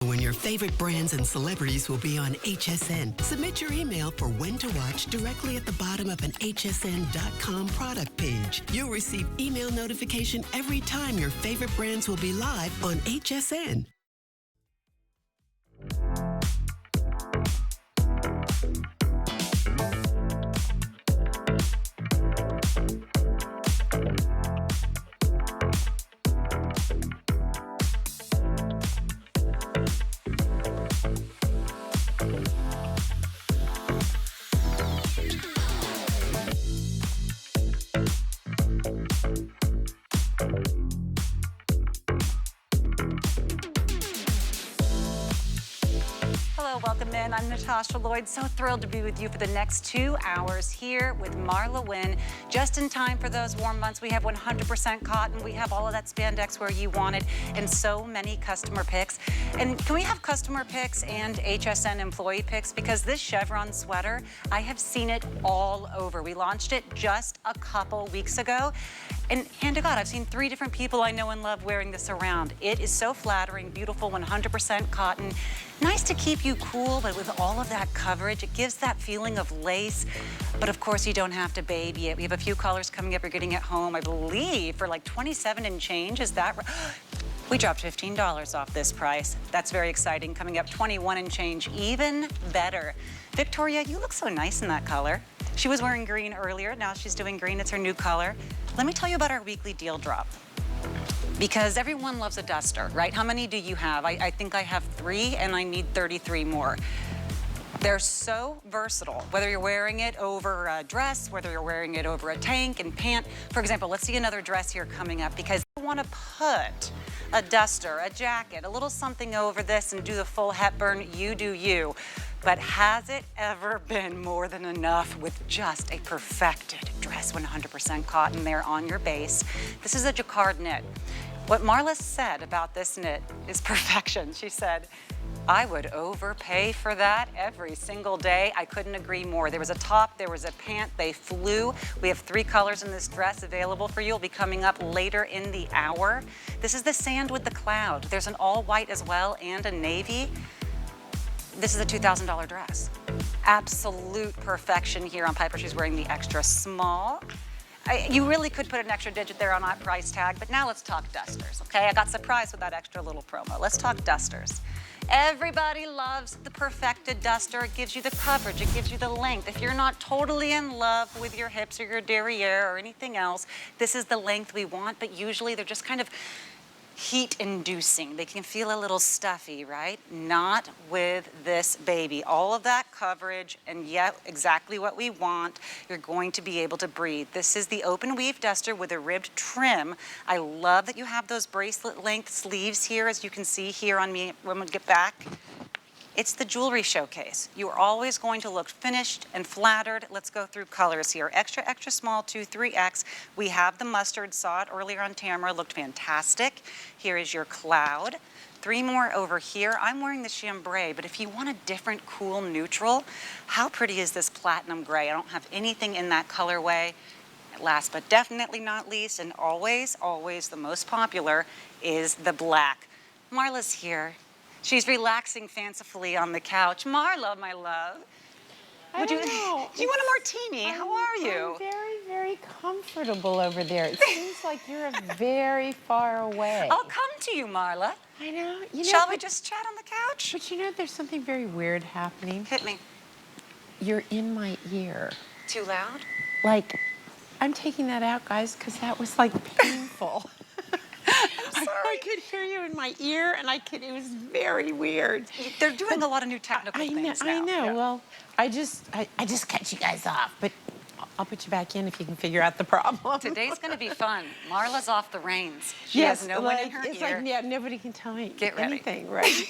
When your favorite brands and celebrities will be on HSN. Submit your email for when to watch directly at the bottom of an hsn.com product page. You'll receive email notification every time your favorite brands will be live on HSN. Hello, welcome in. I'm Natasha Lloyd. So thrilled to be with you for the next 2 hours here with MarlaWynne. Just in time for those warm months. We have 100% cotton. We have all of that spandex where you want it, and so many customer picks. And can we have customer picks and HSN employee picks? Because this Chevron sweater, I have seen it all over. We launched it just a couple weeks ago. And hand to God, I've seen 3 different people I know and love wearing this around. It is so flattering, beautiful, 100% cotton. Nice to keep you cool, but with all of that coverage, it gives that feeling of lace. But of course, you don't have to baby it. We have a few colors coming up. You're getting it home, I believe, for like 27 and change. Is that right? We dropped $15 off this price. That's very exciting. Coming up 21 and change, even better. Victoria, you look so nice in that color. She was wearing green earlier. Now she's doing green. It's her new color. Let me tell you about our weekly deal drop. Because everyone loves a duster, right? How many do you have? I think I have 3 and I need 33 more. They're so versatile, whether you're wearing it over a dress, whether you're wearing it over a tank and pant. For example, let's see another dress here coming up, because I want to put a duster, a jacket, a little something over this and do the full Hepburn, you do you. But has it ever been more than enough with just a perfected dress, 100% cotton there on your base? This is a jacquard knit. What Marla said about this knit is perfection. She said, I would overpay for that every single day. I couldn't agree more. There was a top, there was a pant, they flew. We have 3 colors in this dress available for you. It'll be coming up later in the hour. This is the sand with the cloud. There's an all white as well and a navy. This is a $2,000 dress. Absolute perfection here on Piper. She's wearing the extra small. You really could put an extra digit there on that price tag, but now let's talk dusters, okay? I got surprised with that extra little promo. Let's talk dusters. Everybody loves the perfected duster. It gives you the coverage, it gives you the length. If you're not totally in love with your hips or your derriere or anything else, this is the length we want, but usually they're just kind of heat-inducing. They can feel a little stuffy, right? Not with this baby. All of that coverage, and yet exactly what we want. You're going to be able to breathe. This is the open weave duster with a ribbed trim. I love that you have those bracelet length sleeves here, as you can see here on me when we get back. It's the jewelry showcase. You are always going to look finished and flattered. Let's go through colors here. Extra, extra small, 2, 3X. We have the mustard, saw it earlier on camera, looked fantastic. Here is your cloud. 3 more over here. I'm wearing the chambray, but if you want a different cool neutral, how pretty is this platinum gray? I don't have anything in that colorway. Last but definitely not least, and always, always the most popular, is the black. Marla's here. She's relaxing fancifully on the couch. Marla, my love. Do you want a martini? How are you? I'm very, very comfortable over there. It seems like you're very far away. I'll come to you, Marla. I know. Shall we just chat on the couch? But you know, there's something very weird happening. Hit me. You're in my ear. Too loud? Like, I'm taking that out, guys, because that was like painful. I'm sorry. I could hear you in my ear, and it was very weird. They're doing a lot of new technical things now. I know. Yeah. Well, I just cut you guys off, but I'll put you back in if you can figure out the problem. Today's going to be fun. Marla's off the reins. She has no one in her ear. It's like, yeah, nobody can tell me anything, ready. right?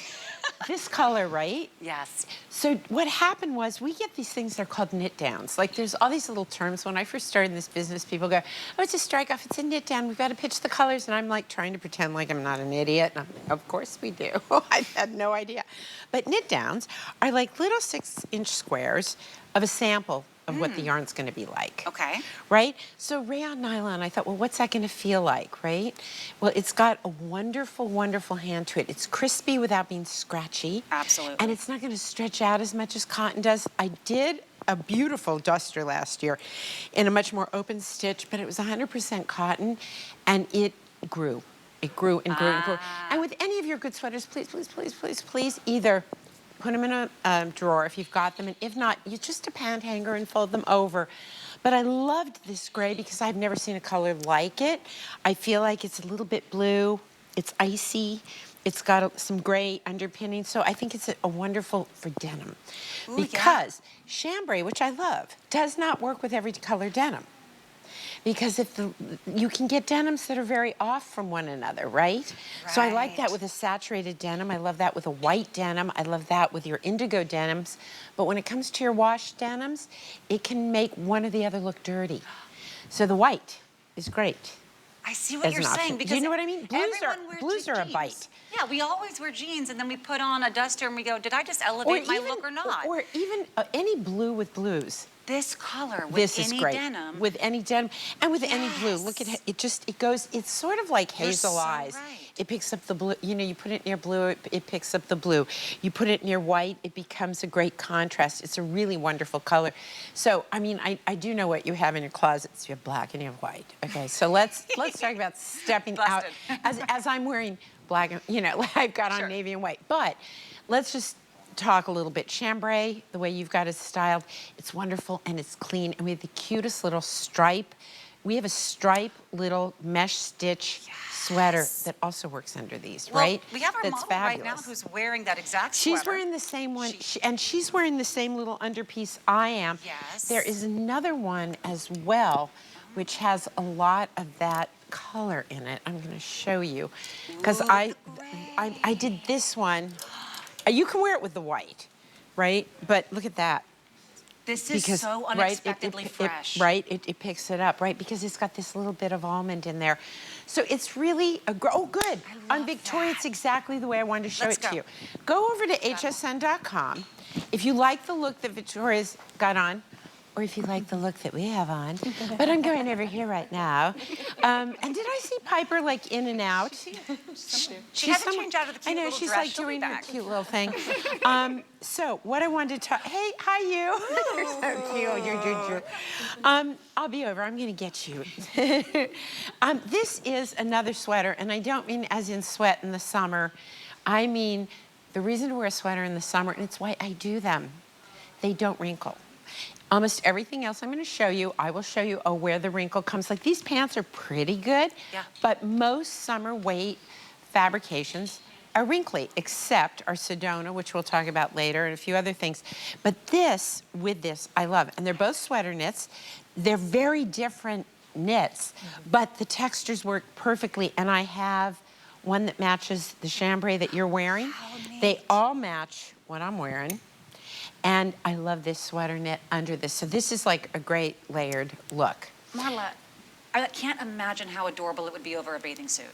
This color, right? Yes. So what happened was we get these things that are called knit downs. Like there's all these little terms. When I first started in this business, people go, oh, it's a strike off, it's a knit down. We've got to pitch the colors. And I'm like trying to pretend like I'm not an idiot. And I'm like, of course we do. I had no idea. But knit downs are like little 6-inch squares of a sample of what the yarn's going to be like. Okay. Right? So rayon nylon, I thought, well, what's that going to feel like, right? Well, it's got a wonderful, wonderful hand to it. It's crispy without being scratchy. Absolutely. And it's not going to stretch out as much as cotton does. I did a beautiful duster last year in a much more open stitch, but it was 100% cotton, and it grew. It grew and grew and grew. And with any of your good sweaters, please, please, please, please, please, either put them in a drawer if you've got them, and if not, you just a pant hanger and fold them over. But I loved this gray because I've never seen a color like it. I feel like it's a little bit blue. It's icy. It's got some gray underpinning, so I think it's a wonderful for denim. Ooh, because chambray, which I love, does not work with every color denim. Because you can get denims that are very off from one another, right? So I like that with a saturated denim. I love that with a white denim. I love that with your indigo denims. But when it comes to your wash denims, it can make one or the other look dirty. So the white is great. I see what you're saying, because do you know what I mean? Blues are a jeans. bite. Yeah, we always wear jeans, and then we put on a duster and we go, did I just elevate my look or not? Or even any blue with blues. This color with This any is great. denim. With any denim and with any blue. Look at it. It goes. It's sort of like hazel so eyes. right. It picks up the blue. You know, you put it near blue, it picks up the blue. You put it near white, it becomes a great contrast. It's a really wonderful color. So, I mean, I do know what you have in your closets. You have black and you have white. Okay, so let's talk about stepping out. As I'm wearing black, you know, I've got on navy and white. But let's just talk a little bit. Chambray, the way you've got it styled, it's wonderful and it's clean. And we have the cutest little stripe. We have a stripe little mesh stitch sweater that also works under these, right? We have our That's model fabulous. right now who's wearing that exact sweater. She's wearing the same one, and she's wearing the same little underpiece I am. Yes. There is another one as well, which has a lot of that color in it. I'm going to show you, because I did this one. You can wear it with the white, right? But look at that. This is so unexpectedly fresh. It picks it up, right? Because it's got this little bit of almond in there. So it's really, oh good. On Victoria, it's exactly the way I wanted to show it to you. Go over to hsn.com. If you like the look that Victoria's got on, or if you like the look that we have on, but I'm going over here right now. And did I see Piper like in and out? She hasn't changed out of the cute little she's dress. like doing her cute little thing. So what I wanted to talk, hey, hi you. You're so cute, you're I'll be over, I'm gonna get you. This is another sweater, and I don't mean as in sweat in the summer. I mean, the reason to wear a sweater in the summer, and it's why I do them, they don't wrinkle. Almost everything else I'm going to show you, I will show you where the wrinkle comes. Like these pants are pretty good, but most summer weight fabrications are wrinkly, except our Sedona, which we'll talk about later, and a few other things. But this, with this, I love. And they're both sweater knits. They're very different knits, but the textures work perfectly. And I have one that matches the chambray that you're wearing. They all match what I'm wearing. And I love this sweater knit under this. So this is like a great layered look. Marla, I can't imagine how adorable it would be over a bathing suit.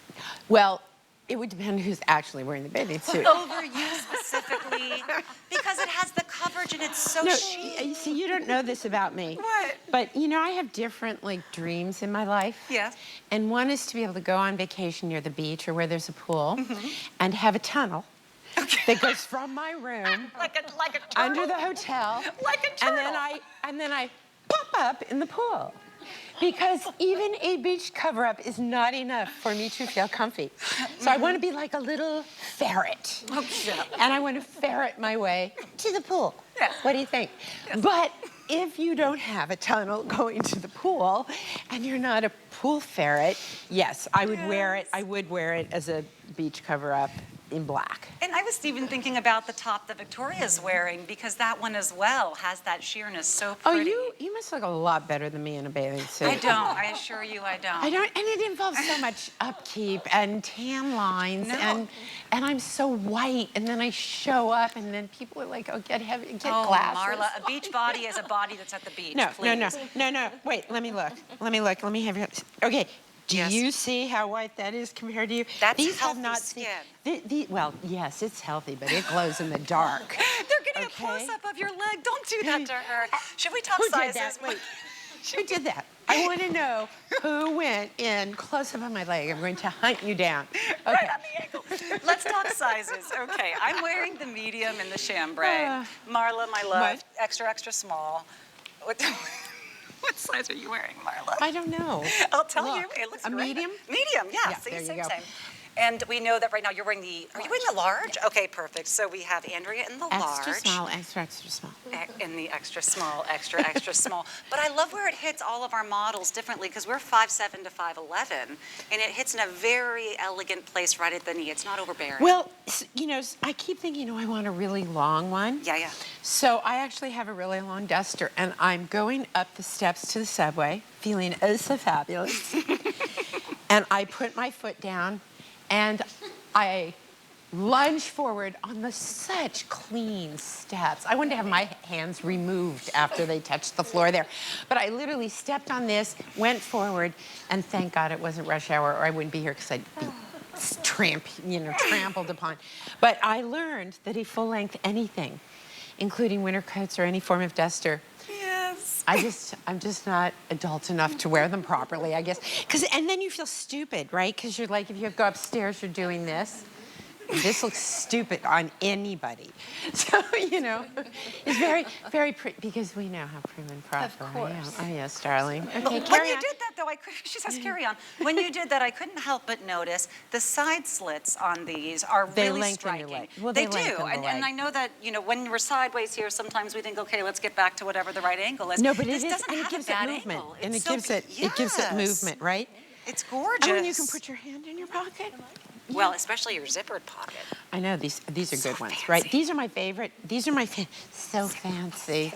Well, it would depend who's actually wearing the bathing suit. Over you specifically, because it has the coverage and it's so chic. You see, you don't know this about me. What? But you know, I have different like dreams in my life. Yes. And one is to be able to go on vacation near the beach or where there's a pool and have a tunnel that goes from my room like a turtle. under the hotel, like a turtle. And then I pop up in the pool. Because even a beach cover-up is not enough for me to feel comfy. So I want to be like a little ferret. And I want to ferret my way to the pool. Yes. What do you think? Yes. But if you don't have a tunnel going to the pool and you're not a pool ferret, yes, I would wear it. I would wear it as a beach cover-up in black. And I was even thinking about the top that Victoria's wearing, because that one as well has that sheerness so pretty. Oh, you must look a lot better than me in a bathing suit. I don't. I assure you I don't. I don't, and it involves so much upkeep and tan lines, and I'm so white, and then I show up, and then people are like, oh, get glasses. Marla, a beach body is a body that's at the beach, please. No. Wait, let me look. Let me have your, okay. Do you see how white that is compared to you? That's These healthy have not skin. well, yes, it's healthy, but it glows in the dark. They're getting a okay? close-up of your leg. Don't do that to her. Should we talk Who sizes? did that? Wait, who did that? I want to know who went in close up on my leg. I'm going to hunt you down. Okay. Right on the ankle. Let's talk sizes. Okay, I'm wearing the medium in the chambray. Marla, my love, extra, extra small. What size are you wearing, Marla? I don't know. I'll tell Look, you. It looks a great. medium? Medium, yeah. Yeah, See, there you same, go. same. And we know that right now you're wearing the, are you wearing the large? Okay, perfect. So we have Andrea in the large. Extra small, extra, extra small. In the extra small, extra, extra small. But I love where it hits all of our models differently because we're 5'7" to 5'11", and it hits in a very elegant place right at the knee. It's not overbearing. Well, you know, I keep thinking, I want a really long one. Yeah, yeah. So I actually have a really long duster, and I'm going up the steps to the subway, feeling oh so fabulous. And I put my foot down, and I lunge forward on the such clean steps. I wanted to have my hands removed after they touched the floor there. But I literally stepped on this, went forward, and thank God it wasn't rush hour or I wouldn't be here because I'd be trampled upon. But I learned that a full-length anything, including winter coats or any form of duster, Yes. I'm just not adult enough to wear them properly, I guess. And then you feel stupid, right? Because you're like, if you go upstairs, you're doing this. This looks stupid on anybody. So, you know, it's very, very pretty, because we know how prim and proper I am. Oh, yes, darling. Okay, When carry you on. did that, though, she says carry on. When you did that, I couldn't help but notice the side slits on these are They really lengthen striking. your leg. Well, they they do, lengthen the and leg. I know that, you know, when we're sideways here, sometimes we think, okay, let's get back to whatever the right angle is. No, but this it is, doesn't and it have gives a it bad movement. angle. And It's it gives it movement, right? It's gorgeous. Oh, and you can put your hand in your pocket. Well, especially your zippered pocket. I know, these are So good ones, fancy. right? These are my favorite. These are my so fancy.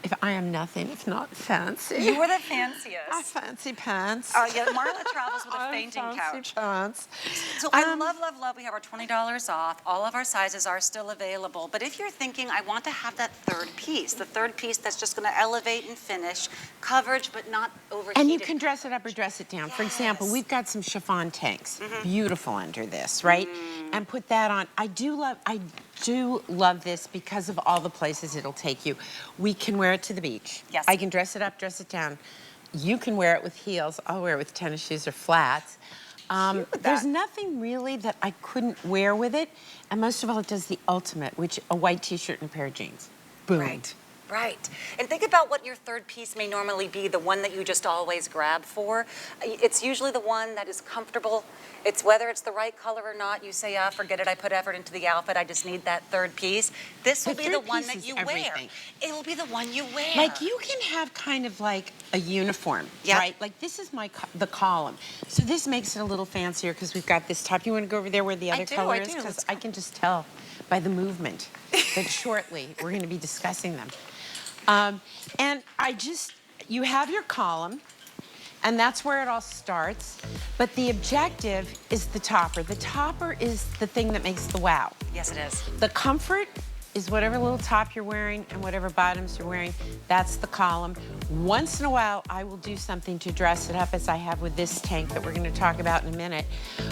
If I am nothing if not fancy. You were the fanciest. I fancy pants. Yeah, Marla travels with a fainting couch. Pants. So I love, love, love. We have our $20 off. All of our sizes are still available. But if you're thinking, I want to have that third piece, the third piece that's just going to elevate and finish, coverage but not overheated. And you can dress it up or dress it down. For example, we've got some chiffon tanks, beautiful under this, right? And put that on. I do love this because of all the places it'll take you. We can wear it to the beach. Yes. I can dress it up, dress it down. You can wear it with heels. I'll wear it with tennis shoes or flats. There's nothing really that I couldn't wear with it. And most of all, it does the ultimate, which a white t-shirt and a pair of jeans. Boom. Right. Right. And think about what your third piece may normally be, the one that you just always grab for. It's usually the one that is comfortable. It's whether it's the right color or not, you say, forget it, I put effort into the outfit, I just need that third piece. This will be the one that you wear. It'll be the one you wear. Like you can have kind of like a uniform, Yeah. right? Like this is the column. So this makes it a little fancier because we've got this top. You want to go over there where the other color is? Because I can just tell by the movement that shortly we're going to be discussing them. And you have your column, and that's where it all starts. But the objective is the topper. The topper is the thing that makes the wow. Yes, it is. The comfort is whatever little top you're wearing and whatever bottoms you're wearing, that's the column. Once in a while, I will do something to dress it up, as I have with this tank that we're going to talk about in a minute.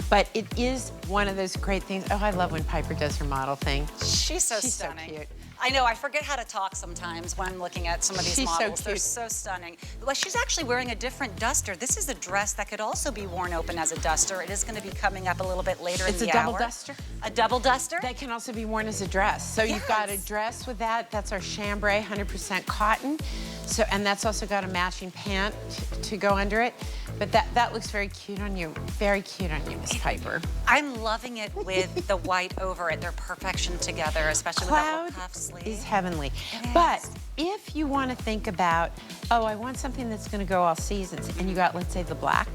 But it is one of those great things. Oh, I love when Piper does her model thing. She's so She's stunning. so cute. I know, I forget how to talk sometimes when I'm looking at some of these She's so models. They're cute. so stunning. Well, she's actually wearing a different duster. This is a dress that could also be worn open as a duster. It is going to be coming up a little bit later in the hour. It's a double duster? A double duster? That can also be worn as a dress. So you've got a dress with that. That's our chambray, 100% cotton. So, and that's also got a matching pant to go under it. But that looks very cute on you. Very cute on you, Miss Piper. I'm loving it with the white over it. They're perfection together, especially with that little puff sleeve. Is heavenly. But if you want to think about, oh, I want something that's going to go all seasons, and you got, let's say, the black,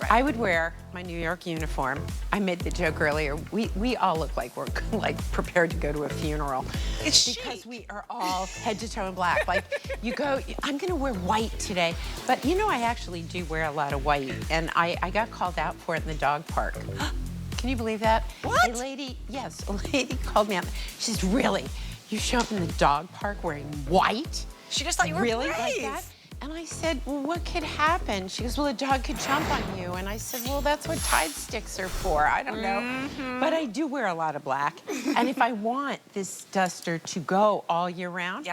I would wear my New York uniform. I made the joke earlier. We all look like we're like prepared to go to a funeral. It's because chic. we are all head to toe in black. Like you go, I'm gonna wear white today. But you know, I actually do wear a lot of white, and I got called out for it in the dog park. Can you believe that? What? A lady called me out. She says, really? You show up in the dog park wearing white? She just thought you were really brave. like that? And I said, well, what could happen? She goes, well, a dog could jump on you. And I said, well, that's what Tide sticks are for. I don't know. But I do wear a lot of black. And if I want this duster to go all year round,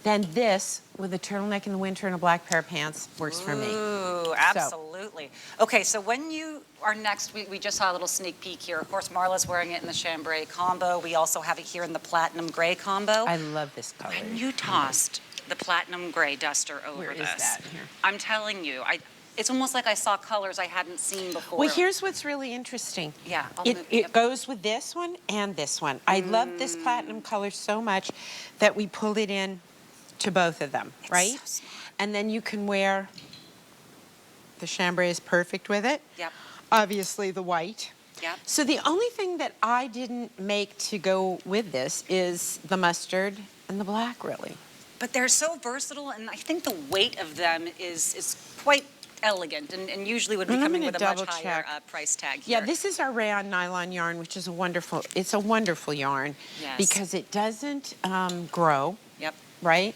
then this, with a turtleneck in the winter and a black pair of pants, works for me. Ooh, absolutely. Okay, so when you are next, we just saw a little sneak peek here. Of course, Marla's wearing it in the chambray combo. We also have it here in the platinum gray combo. I love this color. When you tossed the platinum gray duster over Where this, is that here? I'm telling you, it's almost like I saw colors I hadn't seen before. Well, here's what's really interesting. Yeah. It goes with this one and this one. I love this platinum color so much that we pulled it in to both of them, right? So smart. And then you can wear, the chambray is perfect with it. Yep. Obviously the white. Yep. So the only thing that I didn't make to go with this is the mustard and the black, really. But they're so versatile, and I think the weight of them is quite elegant, and usually would be coming with a much higher price tag here. Yeah, this is our rayon nylon yarn, which is it's a wonderful yarn. Yes. Because it doesn't grow. Yep. Right?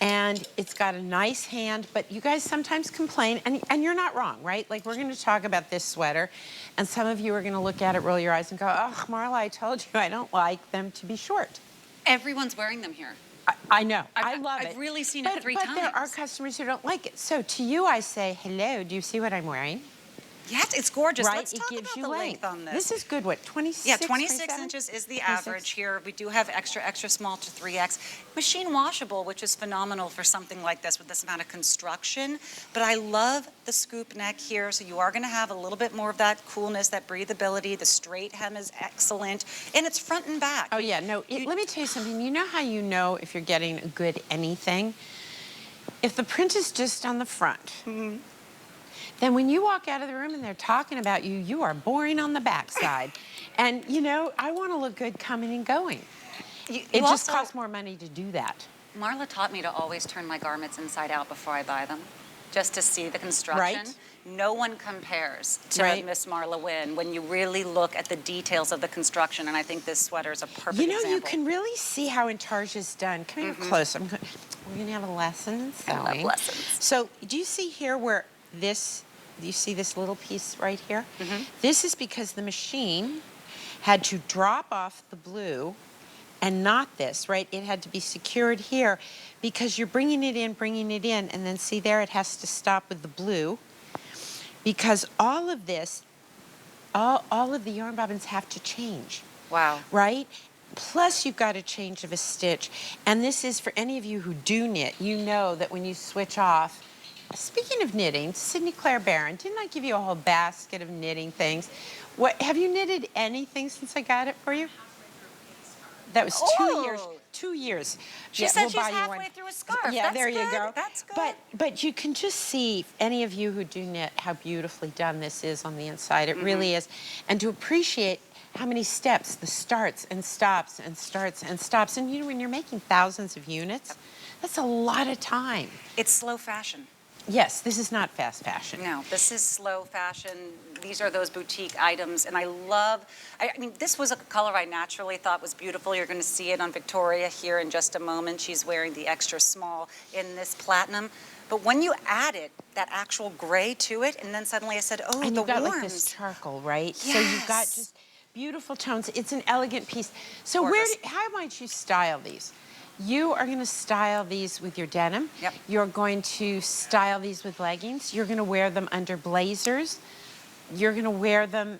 And it's got a nice hand, but you guys sometimes complain, and you're not wrong, right? Like, we're going to talk about this sweater, and some of you are going to look at it, roll your eyes, and go, oh, Marla, I told you I don't like them to be short. Everyone's wearing them here. I know. I love it. I've really seen it 3 times. times. But there are customers who don't like it. So to you, I say, hello, do you see what I'm wearing? Yes, it's gorgeous. Right? Let's talk about the length on this. This is good, what, 26? Yeah, 26 inches is the average here. We do have extra, extra small to 3X. Machine washable, which is phenomenal for something like this with this amount of construction. But I love the scoop neck here, so you are going to have a little bit more of that coolness, that breathability. The straight hem is excellent, and it's front and back. Oh, yeah, no, let me tell you something. You know how you know if you're getting a good anything? If the print is just on the front, then when you walk out of the room and they're talking about you, you are boring on the backside. And, you know, I want to look good coming and going. It just costs more money to do that. Marla taught me to always turn my garments inside out before I buy them, just to see the construction. Right. No one compares to Miss MarlaWynne when you really look at the details of the construction, and I think this sweater is a perfect example. You can really see how Intarsia's done. Come here close. We're going to have a lesson in sewing. I love lessons. So, do you see here where this, do you see this little piece right here? This is because the machine had to drop off the blue and not this, right? It had to be secured here because you're bringing it in, and then see there, it has to stop with the blue because all of this, all of the yarn bobbins have to change. Wow. Right? Plus, you've got a change of a stitch. And this is for any of you who do knit, you know that when you switch off, speaking of knitting, Sydney Claire Barron, didn't I give you a whole basket of knitting things? What, have you knitted anything since I got it for you? That was 2 years. 2 years. She said she's halfway through a scarf. Yeah, That's there you good. go. That's good. But you can just see, any of you who do knit, how beautifully done this is on the inside. It really is. And to appreciate how many steps, the starts and stops and starts and stops. And you know, when you're making thousands of units, that's a lot of time. It's slow fashion. Yes, this is not fast fashion. No, this is slow fashion. These are those boutique items, and I mean, this was a color I naturally thought was beautiful. You're going to see it on Victoria here in just a moment. She's wearing the extra small in this platinum. But when you added that actual gray to it, and then suddenly I said, oh, and the you've got warms. like this charcoal, right? Yes. So you've got just beautiful tones. It's an elegant piece. So how might you style these? You are going to style these with your denim. Yep. You're going to style these with leggings. You're going to wear them under blazers. You're going to wear them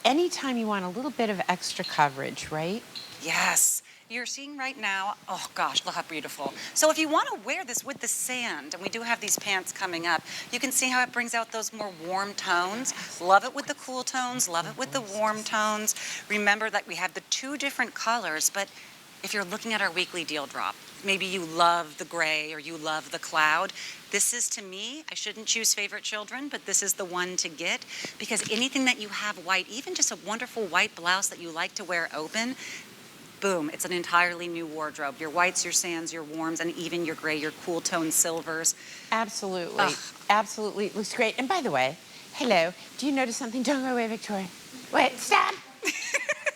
anytime you want a little bit of extra coverage, right? Yes. You're seeing right now, oh gosh, look how beautiful. So if you want to wear this with the sand, and we do have these pants coming up, you can see how it brings out those more warm tones. Love it with the cool tones, love it with the warm tones. Remember that we have the 2 different colors, but if you're looking at our weekly deal drop, maybe you love the gray or you love the cloud, this is, to me, I shouldn't choose favorite children, but this is the one to get, because anything that you have white, even just a wonderful white blouse that you like to wear open, boom, it's an entirely new wardrobe. Your whites, your sands, your warms, and even your gray, your cool tone silvers. Absolutely. Ugh. Absolutely. It looks great. And by the way, hello, do you notice something? Don't go away, Victoria. Wait, stop.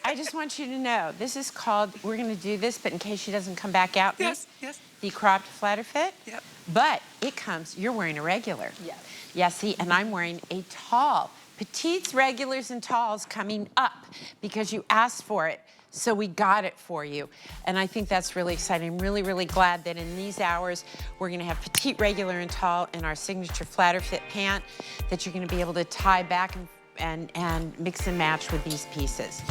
I just want you to know, this is called, we're gonna do this, but in case she doesn't come back out, Yes, yes. the cropped flatter fit. Yep. But it comes, you're wearing a regular. Yes. Yeah, see, and I'm wearing a tall. Petites, regulars, and talls coming up because you asked for it. So we got it for you. And I think that's really exciting. I'm really, really glad that in these hours, we're gonna have petite, regular, and tall in our signature flatter fit pant that you're gonna be able to tie back and mix and match with these pieces.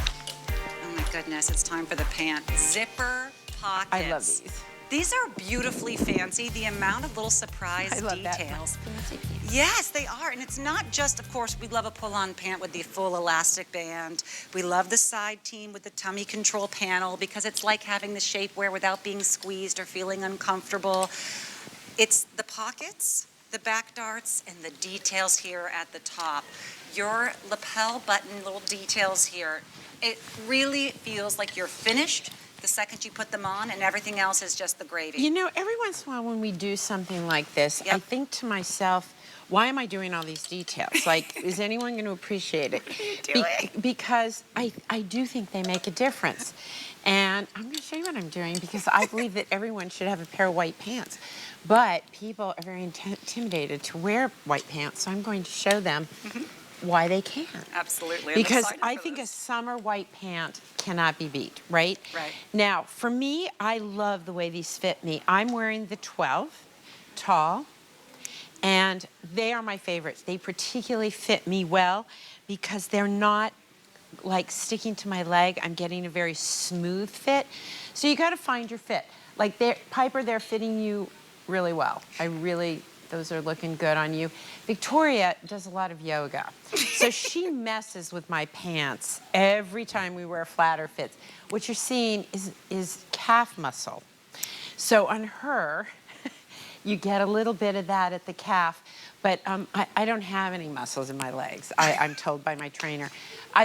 Oh my goodness, it's time for the pant. Zipper pockets. I love these. These are beautifully fancy. The amount of little surprise I love details. that. Yes, they are. And it's not just, of course, we love a pull-on pant with the full elastic band. We love the side team with the tummy control panel because it's like having the shapewear without being squeezed or feeling uncomfortable. It's the pockets, the back darts, and the details here at the top. Your lapel button little details here. It really feels like you're finished the second you put them on, and everything else is just the gravy. You know, every once in a while when we do something like this, Yep. I think to myself, why am I doing all these details? Like, is anyone going to appreciate it? What are you doing? Because I do think they make a difference. And I'm going to show you what I'm doing because I believe that everyone should have a pair of white pants. But people are very intimidated to wear white pants, so I'm going to show them why they can. Absolutely. I'm Because excited I for think a this. summer white pant cannot be beat, right? Right. Now, for me, I love the way these fit me. I'm wearing the 12, tall, and they are my favorites. They particularly fit me well because they're not like sticking to my leg. I'm getting a very smooth fit. So you got to find your fit. Like Piper, they're fitting you really well. Those are looking good on you. Victoria does a lot of yoga. So she messes with my pants every time we wear flatter fits. What you're seeing is calf muscle. So on her, you get a little bit of that at the calf, but I don't have any muscles in my legs, I'm told by my trainer.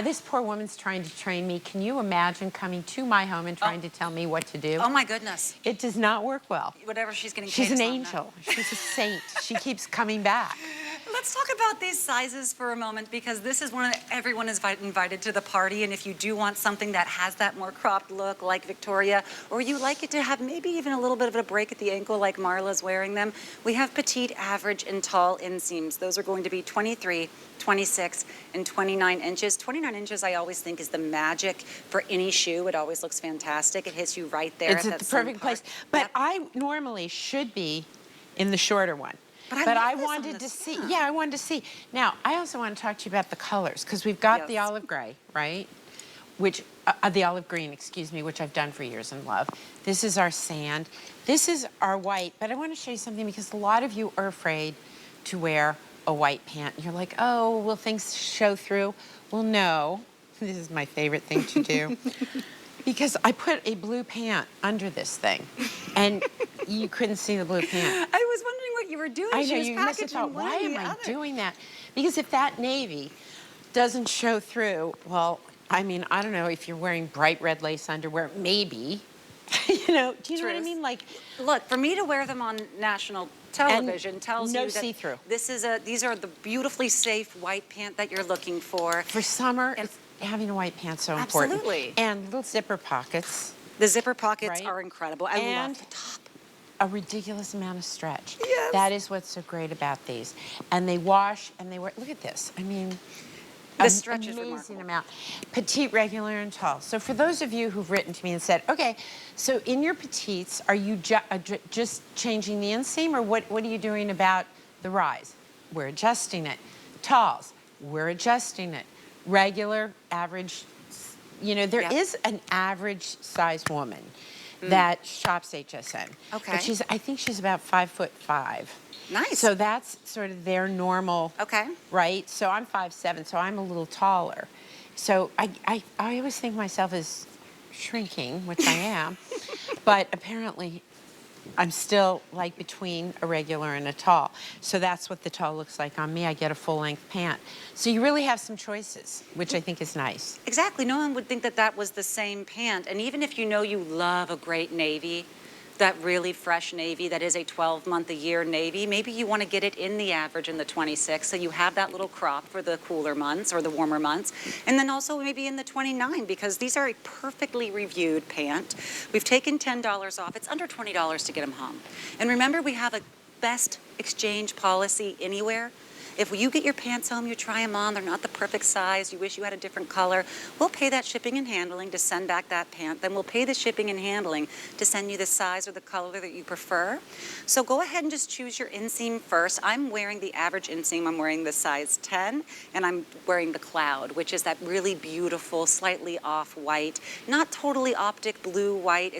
This poor woman's trying to train me. Can you imagine coming to my home and trying to tell me what to do? Oh my goodness. It does not work well. Whatever she's getting paid She's an is not angel. She's a saint. She keeps coming back. Let's talk about these sizes for a moment because this is one of everyone is invited to the party, and if you do want something that has that more cropped look like Victoria, or you like it to have maybe even a little bit of a break at the ankle like Marla's wearing them, we have petite, average, and tall inseams. Those are going to be 23, 26, and 29 inches. 29 inches I always think is the magic for any shoe. It always looks fantastic. It hits you right there. It's at the perfect place. But Yep. I normally should be in the shorter one. But I love this on wanted the to see. front. Yeah, I wanted to see. Now, I also want to talk to you about the colors because we've got the Yes. olive gray, right? Which, the olive green, excuse me, which I've done for years and love. This is our sand. This is our white. But I want to show you something because a lot of you are afraid to wear a white pant. You're like, oh, will things show through? Well, no. This is my favorite thing to do. Because I put a blue pant under this thing, and you couldn't see the blue pant. I was wondering what you were doing. I know, She was you must have packaging thought, one why or am the I other. doing that? Because if that navy doesn't show through, well, I mean, I don't know if you're wearing bright red lace underwear, maybe. You know, do you know what I Truth. mean? Like, Look, for me to wear them on national television tells no you that see-through. these are the beautifully safe white pant that you're looking for. for summer, And- having a white pant's so important. Absolutely. And little zipper pockets, The zipper pockets Right. are incredible. I And- love the top. a ridiculous amount of stretch. Yes. That is what's so great about these. And they wash and they wear, look at this. I mean, The stretch is amazing remarkable. amount. Petite, regular, and tall. So for those of you who've written to me and said, okay, so in your petites, are you just changing the inseam, or what are you doing about the rise? We're adjusting it. Talls, we're adjusting it. Regular, average, you know, there Yep. is an average size woman that shops HSN. Okay. But I think she's about 5'5". Nice. So that's sort of their normal. Okay. Right? So I'm 5'7", so I'm a little taller. So I always think of myself as shrinking, which I am, but apparently I'm still like between a regular and a tall. So that's what the tall looks like on me. I get a full-length pant. So you really have some choices, which I think is nice. Exactly. No one would think that that was the same pant. And even if you know you love a great navy, that really fresh navy that is a 12-month-a-year navy. Maybe you want to get it in the average in the 26, so you have that little crop for the cooler months or the warmer months. And then also maybe in the 29, because these are a perfectly reviewed pant. We've taken $10 off. It's under $20 to get them home. And remember, we have a best exchange policy anywhere. If you get your pants home, you try them on, they're not the perfect size, you wish you had a different color, we'll pay that shipping and handling to send back that pant. Then we'll pay the shipping and handling to send you the size or the color that you prefer. So go ahead and just choose your inseam first. I'm wearing the average inseam. I'm wearing the size 10, and I'm wearing the cloud, which is that really beautiful, slightly off-white, not totally optic blue-white.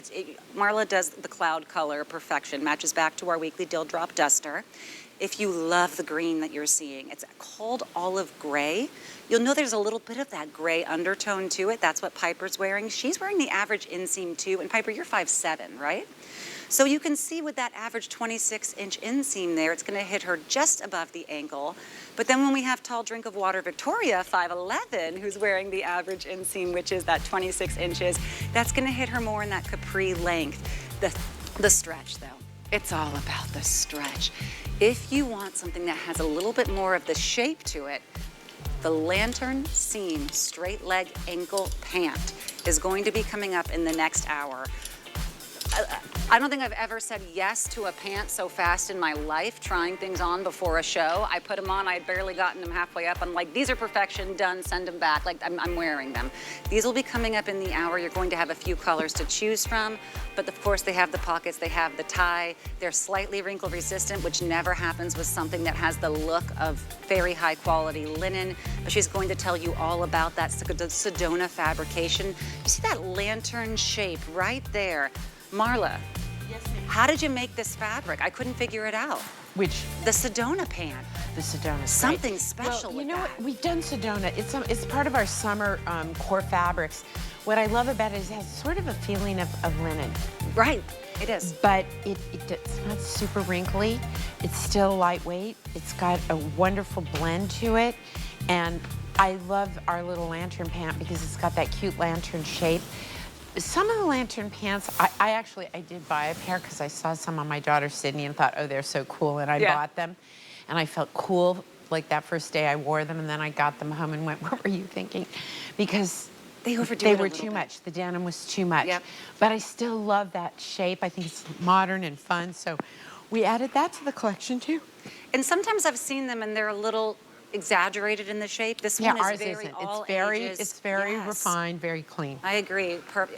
Marla does the cloud color perfection, matches back to our weekly Dill Drop Duster. If you love the green that you're seeing, it's called olive gray. You'll know there's a little bit of that gray undertone to it. That's what Piper's wearing. She's wearing the average inseam too. And Piper, you're 5'7", right? So you can see with that average 26-inch inseam there, it's gonna hit her just above the ankle. But then when we have Tall Drink of Water Victoria, 5'11", who's wearing the average inseam, which is that 26 inches, that's gonna hit her more in that capri length. The stretch though, it's all about the stretch. If you want something that has a little bit more of the shape to it, the lantern seam straight leg ankle pant is going to be coming up in the next hour. I don't think I've ever said yes to a pant so fast in my life, trying things on before a show. I put them on, I had barely gotten them halfway up. I'm like, these are perfection, done, send them back. Like, I'm wearing them. These will be coming up in the hour. You're going to have a few colors to choose from, but of course they have the pockets, they have the tie. They're slightly wrinkle resistant, which never happens with something that has the look of very high quality linen. But she's going to tell you all about that Sedona fabrication. You see that lantern shape right there? Marla, Yes, ma'am. how did you make this fabric? I couldn't figure it out. Which? The Sedona pant. The Sedona. Something special Well, with you know that. what? We've done Sedona. It's part of our summer core fabrics. What I love about it is it has sort of a feeling of linen. Right, it is. But it's not super wrinkly. It's still lightweight. It's got a wonderful blend to it. And I love our little lantern pant because it's got that cute lantern shape. Some of the lantern pants, I did buy a pair because I saw some on my daughter Sydney and thought, oh, they're so cool, and I bought them. And I felt cool like that first day I wore them, and then I got them home and went, what were you thinking? Because they were too much. The denim was too much. Yep. But I still love that shape. I think it's modern and fun, so we added that to the collection too. And sometimes I've seen them and they're a little exaggerated in the shape. This one is ours very isn't. all It's ages. very Yes. refined, very clean. I agree.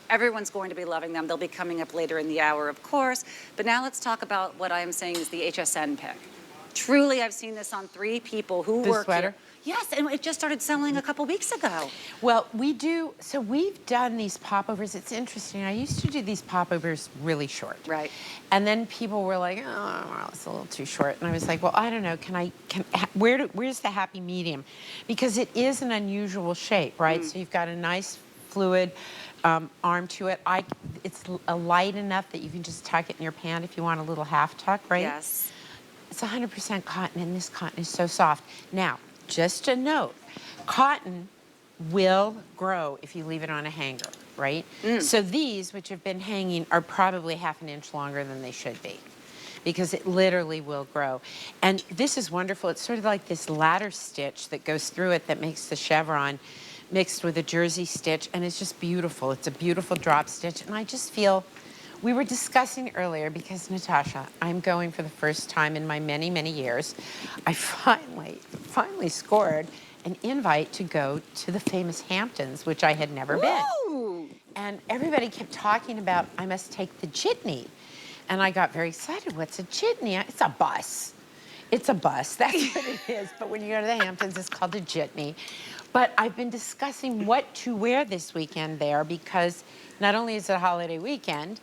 Everyone's going to be loving them. They'll be coming up later in the hour, of course. But now let's talk about what I am saying is the HSN pick. Truly, I've seen this on 3 people who This work sweater? here. Yes, and it just started selling a couple weeks ago. Well, we've done these popovers. It's interesting. I used to do these popovers really short. Right. And then people were like, oh, well, it's a little too short. And I was like, well, I don't know. Where's the happy medium? Because it is an unusual shape, right? So you've got a nice fluid arm to it. It's light enough that you can just tuck it in your pant if you want a little half tuck, right? Yes. It's 100% cotton, and this cotton is so soft. Now, just a note, cotton will grow if you leave it on a hanger, right? So these, which have been hanging, are probably half an inch longer than they should be because it literally will grow. And this is wonderful. It's sort of like this ladder stitch that goes through it that makes the chevron mixed with a jersey stitch, and it's just beautiful. It's a beautiful drop stitch, and I just feel, we were discussing earlier because, Natasha, I'm going for the first time in my many, many years. I finally scored an invite to go to the famous Hamptons, which I had never been. And everybody kept talking about, I must take the jitney. And I got very excited. What's a jitney? It's a bus. It's a bus. That's what it is. But when you go to the Hamptons, it's called a jitney. But I've been discussing what to wear this weekend there because not only is it a holiday weekend,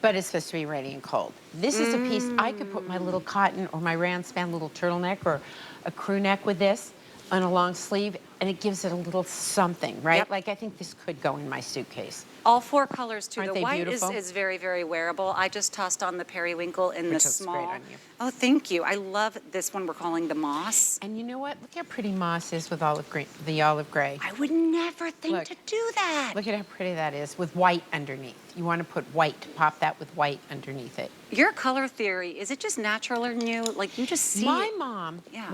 but it's supposed to be rainy and cold. This is a piece, I could put my little cotton or my ranspan little turtleneck or a crew neck with this. on a long sleeve, and it gives it a little something, right? Yep. Like I think this could go in my suitcase. All 4 colors too. Aren't the they white beautiful? is very, very wearable. I just tossed on the periwinkle in the Which looks small. great on you. Oh, thank you. I love this one we're calling the moss. And you know what? Look how pretty moss is with olive green, the olive gray. I would never think Look. to do that. Look at how pretty that is with white underneath. You want to put white, pop that with white underneath it. Your color theory, is it just natural in you? Like you just see My it? mom Yeah.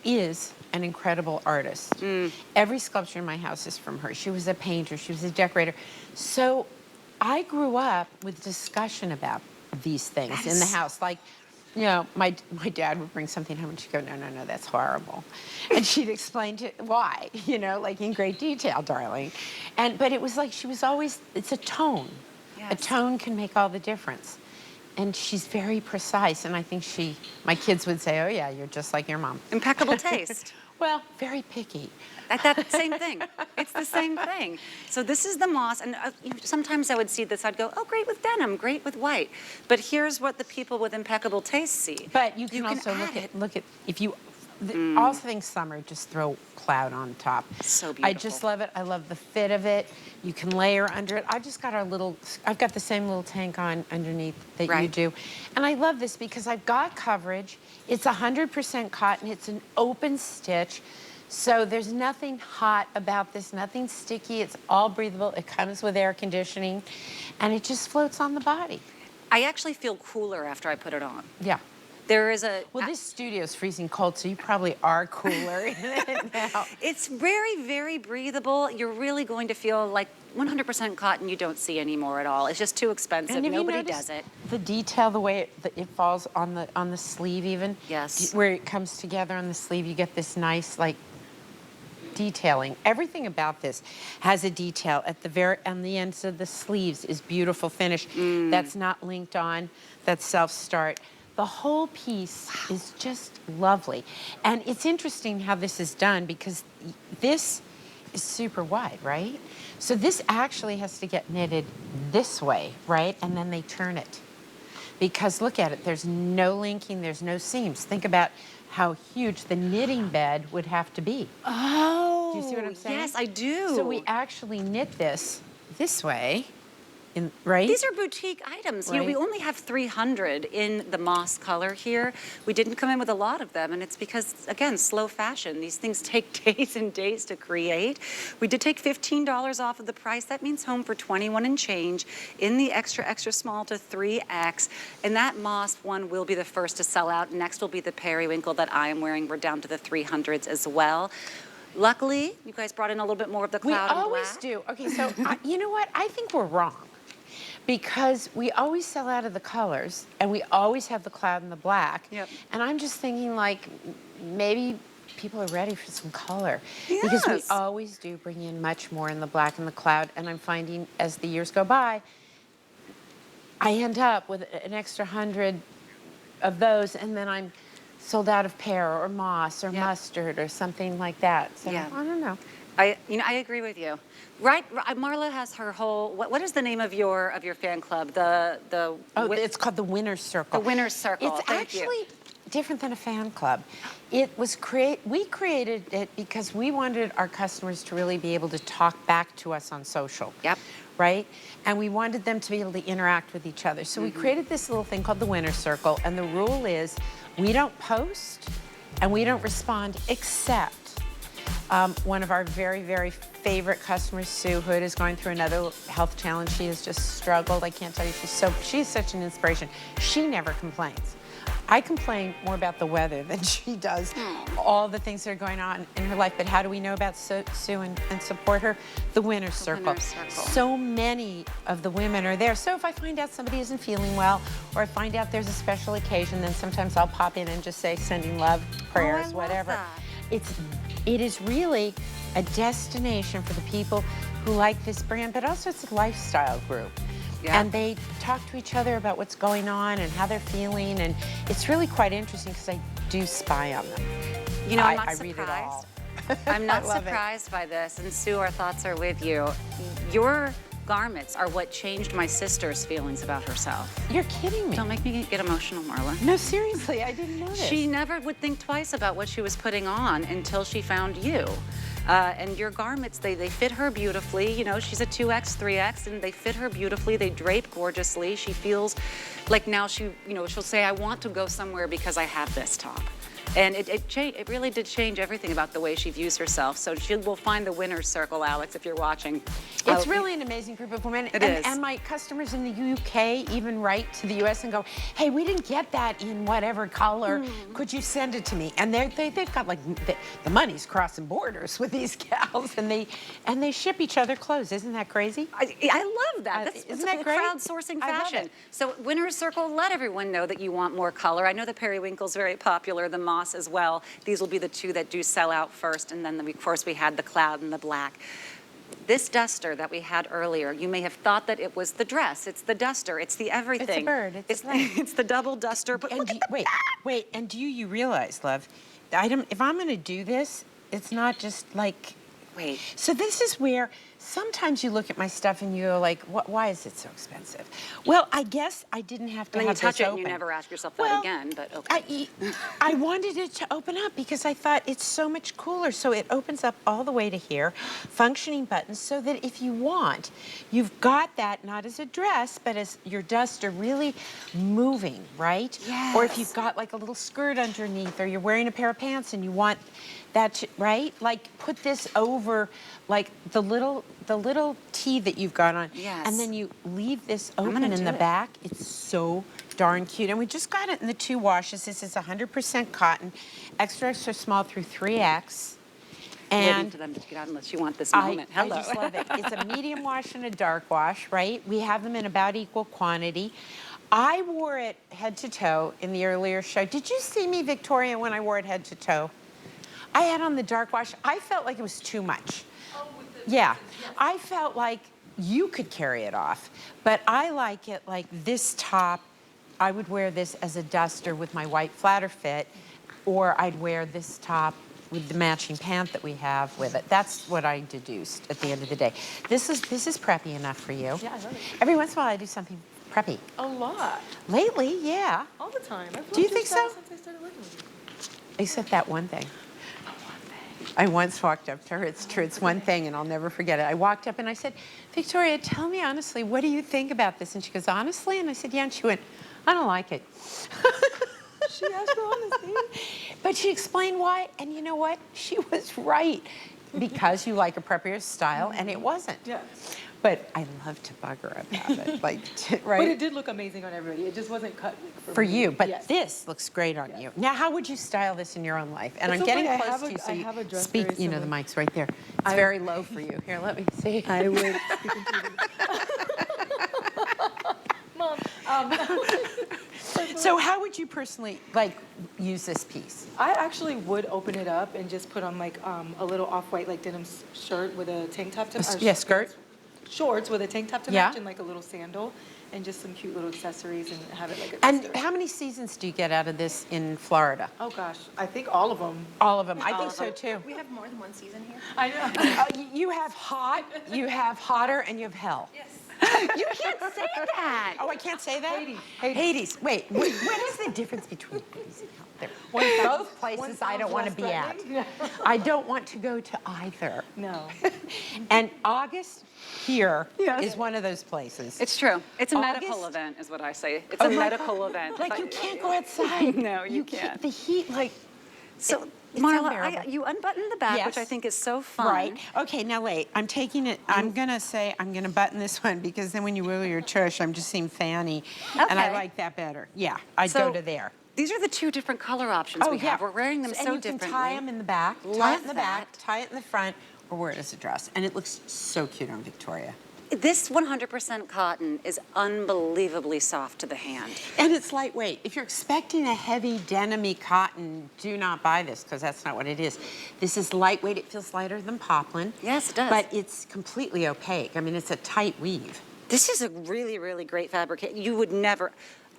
is an incredible artist. Every sculpture in my house is from her. She was a painter, she was a decorator. So I grew up with discussion about these things in the house. Like, you know, my dad would bring something home and she'd go, no, no, no, that's horrible. And she'd explain why, you know, like in great detail, darling. But it was like she was always, it's a tone. A Yes. tone can make all the difference. And she's very precise. And I think my kids would say, oh yeah, you're just like your mom. Impeccable taste. Well, very picky. That same thing. It's the same thing. So this is the moss, and sometimes I would see this, I'd go, oh, great with denim, great with white. But here's what the people with impeccable taste see. But you can also add look at if you all things summer, just throw cloud on top. So I just beautiful. love it. I love the fit of it. You can layer under it. I've got the same little tank on underneath that you Right. do. And I love this because I've got coverage. It's 100% cotton. It's an open stitch. So there's nothing hot about this, nothing sticky. It's all breathable. It comes with air conditioning, and it just floats on the body. I actually feel cooler after I put it on. Yeah. There is a... Well, this studio is freezing cold, so you probably are cooler in it now. It's very, very breathable. You're really going to feel like 100% cotton you don't see anymore at all. It's just too expensive. And have you Nobody noticed does it. the detail, the way it falls on the sleeve even? Yes. Where it comes together on the sleeve, you get this nice, like, detailing. Everything about this has a detail. On the ends of the sleeves is beautiful finish. That's not linked on, that's self-start. The whole piece is just lovely. And it's interesting how this is done because this is super wide, right? So this actually has to get knitted this way, right? And then they turn it. Because look at it, there's no linking, there's no seams. Think about how huge the knitting bed would have to be. Oh, Do you see what I'm saying? yes, I do. So we actually knit this way, right? These are boutique items. You know, we Right. only have 300 in the moss color here. We didn't come in with a lot of them, and it's because, again, slow fashion. These things take days and days to create. We did take $15 off of the price. That means home for $21 and change in the extra, extra small to 3X. And that moss one will be the first to sell out. Next will be the periwinkle that I am wearing. We're down to the 300s as well. Luckily, you guys brought in a little bit more of the We cloud and always black. do. Okay, so you know what? I think we're wrong. Because we always sell out of the colors, and we always have the cloud and the black. Yep. And I'm just thinking, like, maybe people are ready for some color. Because we Yes. always do bring in much more in the black and the cloud, and I'm finding as the years go by, I end up with an extra 100 of those, and then I'm sold out of pear or moss or Yep. mustard or something like that. So Yeah. I don't know. I agree with you. Right, Marla has her whole. What is the name of your fan club? It's called the Winner's Circle. The Winner's Circle. It's Thank you. actually different than a fan club. It was we created it because we wanted our customers to really be able to talk back to us on social. Yep. Right? And we wanted them to be able to interact with each other. So we created this little thing called the Winner's Circle, and the rule is we don't post and we don't respond except one of our very, very favorite customers, Sue Hood, is going through another health challenge. She has just struggled. I can't tell you, she's such an inspiration. She never complains. I complain more about the weather than she does, all the things that are going on in her life. But how do we know about Sue and support her? The Winner's Circle. Winner's Circle. So many of the women are there. So if I find out somebody isn't feeling well, or I find out there's a special occasion, then sometimes I'll pop in and just say, sending love, prayers, love whatever. that. It is really a destination for the people who like this brand, but also it's a lifestyle group. Yeah. And they talk to each other about what's going on and how they're feeling, and it's really quite interesting because I do spy on them. You know, I'm not I read it all. surprised. I'm not I love it. surprised by this, and Sue, our thoughts are with you. Your garments are what changed my sister's feelings about herself. You're kidding me. Don't make me get emotional, Marla. No, seriously, I didn't know this. She never would think twice about what she was putting on until she found you. And your garments, they fit her beautifully. You know, she's a 2X, 3X, and they fit her beautifully. They drape gorgeously. She feels like now she'll say, I want to go somewhere because I have this top. And it really did change everything about the way she views herself. So she will find the winner's circle, Alex, if you're watching. It's really an amazing group of women. It is. And my customers in the UK even write to the US and go, hey, we didn't get that in whatever color. Could you send it to me? And they've got like, the money's crossing borders with these gals, and they ship each other clothes. Isn't that crazy? I love that. Isn't that great? Crowdsourcing I love fashion. it. So winner's circle, let everyone know that you want more color. I know the periwinkle's very popular, the moss as well. These will be the two that do sell out first, and then of course we had the cloud and the black. This duster that we had earlier, you may have thought that it was the dress. It's the duster. It's the everything. It's a bird. It's the double duster. But look at the back. Wait, and do you realize, love, if I'm going to do this, it's not just like... Wait. So this is where sometimes you look at my stuff and you go like, why is it so expensive? Well, I guess I didn't have to When you have touch this it, open. you never ask yourself that again, but okay. I wanted it to open up because I thought it's so much cooler. So it opens up all the way to here, functioning buttons, so that if you want, you've got that not as a dress, but as your duster really moving, right? Yes. Or if you've got like a little skirt underneath, or you're wearing a pair of pants and you want that, right? Like put this over like the little tee that you've got on. Yes. And then you leave this open in the back. It's so darn cute. And we just got it in the 2 washes. This is 100% cotton, extra small through 3X. Waiting And for them to get out unless you want this moment. Hello. I just love it. It's a medium wash and a dark wash, right? We have them in about equal quantity. I wore it head to toe in the earlier show. Did you see me, Victoria, when I wore it head to toe? I had on the dark wash. I felt like it was too much. Yeah, I felt like you could carry it off, but I like it like this top. I would wear this as a duster with my white flatter fit, or I'd wear this top with the matching pant that we have with it. That's what I deduced at the end of the day. This is preppy enough for you. Yeah, I love it. Every once in a while I do something preppy. A lot. Lately, yeah. All the time. Do you think so? Since I started working with you. Except that one thing. I once walked up to her, it's true, it's one thing and I'll never forget it. I walked up and I said, Victoria, tell me honestly, what do you think about this? And she goes, honestly? And I said, yeah, and she went, I don't like it. She asked for honesty. But she explained why, and you know what? She was right. Because you like a preppier style, and it wasn't. Yeah. But I love to bug her about it, like, right? But it did look amazing on everybody. It just wasn't cut For me. you, but Yes. this looks great on you. Now, how would you style this in your own life? And It's I'm getting okay. I close have to you, so I you have a dress speak, very you know, the similar. mic's right there. It's very low for you. Here, let me see. I would speak into Mom, So how would you personally, like, use this piece? I actually would open it up and just put on like a little off-white like denim shirt with a tank top to Yeah, skirt? Shorts with a tank top to Yeah. match and like a little sandal and just some cute little accessories and have it like a And duster. how many seasons do you get out of this in Florida? Oh gosh, I think all of them. All of them. I think so, too. We have more than one season here. I know. You have hot, you have hotter, and you have hell. Yes. You can't say that. Oh, I can't say that? Hades. Hades. Wait, what is the difference between Hades and hell? Both places I don't want to be at. I don't want to go to either. No. And August here is Yes. one of those places. It's true. It's a medical August? event, is what I say. It's a medical event. Like you can't go outside. No, you can't. The heat, like, So, it's Marla, unbearable. you unbuttoned the back, which I Yes. think is so fun. right. Okay, now wait. I'm taking it. I'm gonna button this one because then when you wiggle your tush, I'm just seeing fanny, and I Okay. like that better. Yeah, I'd So, go to there. These are the two different color options we have. We're wearing them and so you differently. can tie them in the back, tie Love it in the back, that. tie it in the front, or wear it as a dress, and it looks so cute on Victoria. This 100% cotton is unbelievably soft to the hand. And it's lightweight. If you're expecting a heavy denim-y cotton, do not buy this because that's not what it is. This is lightweight. It feels lighter than poplin. Yes, it does. But it's completely opaque. I mean, it's a tight weave. This is a really, really great fabric.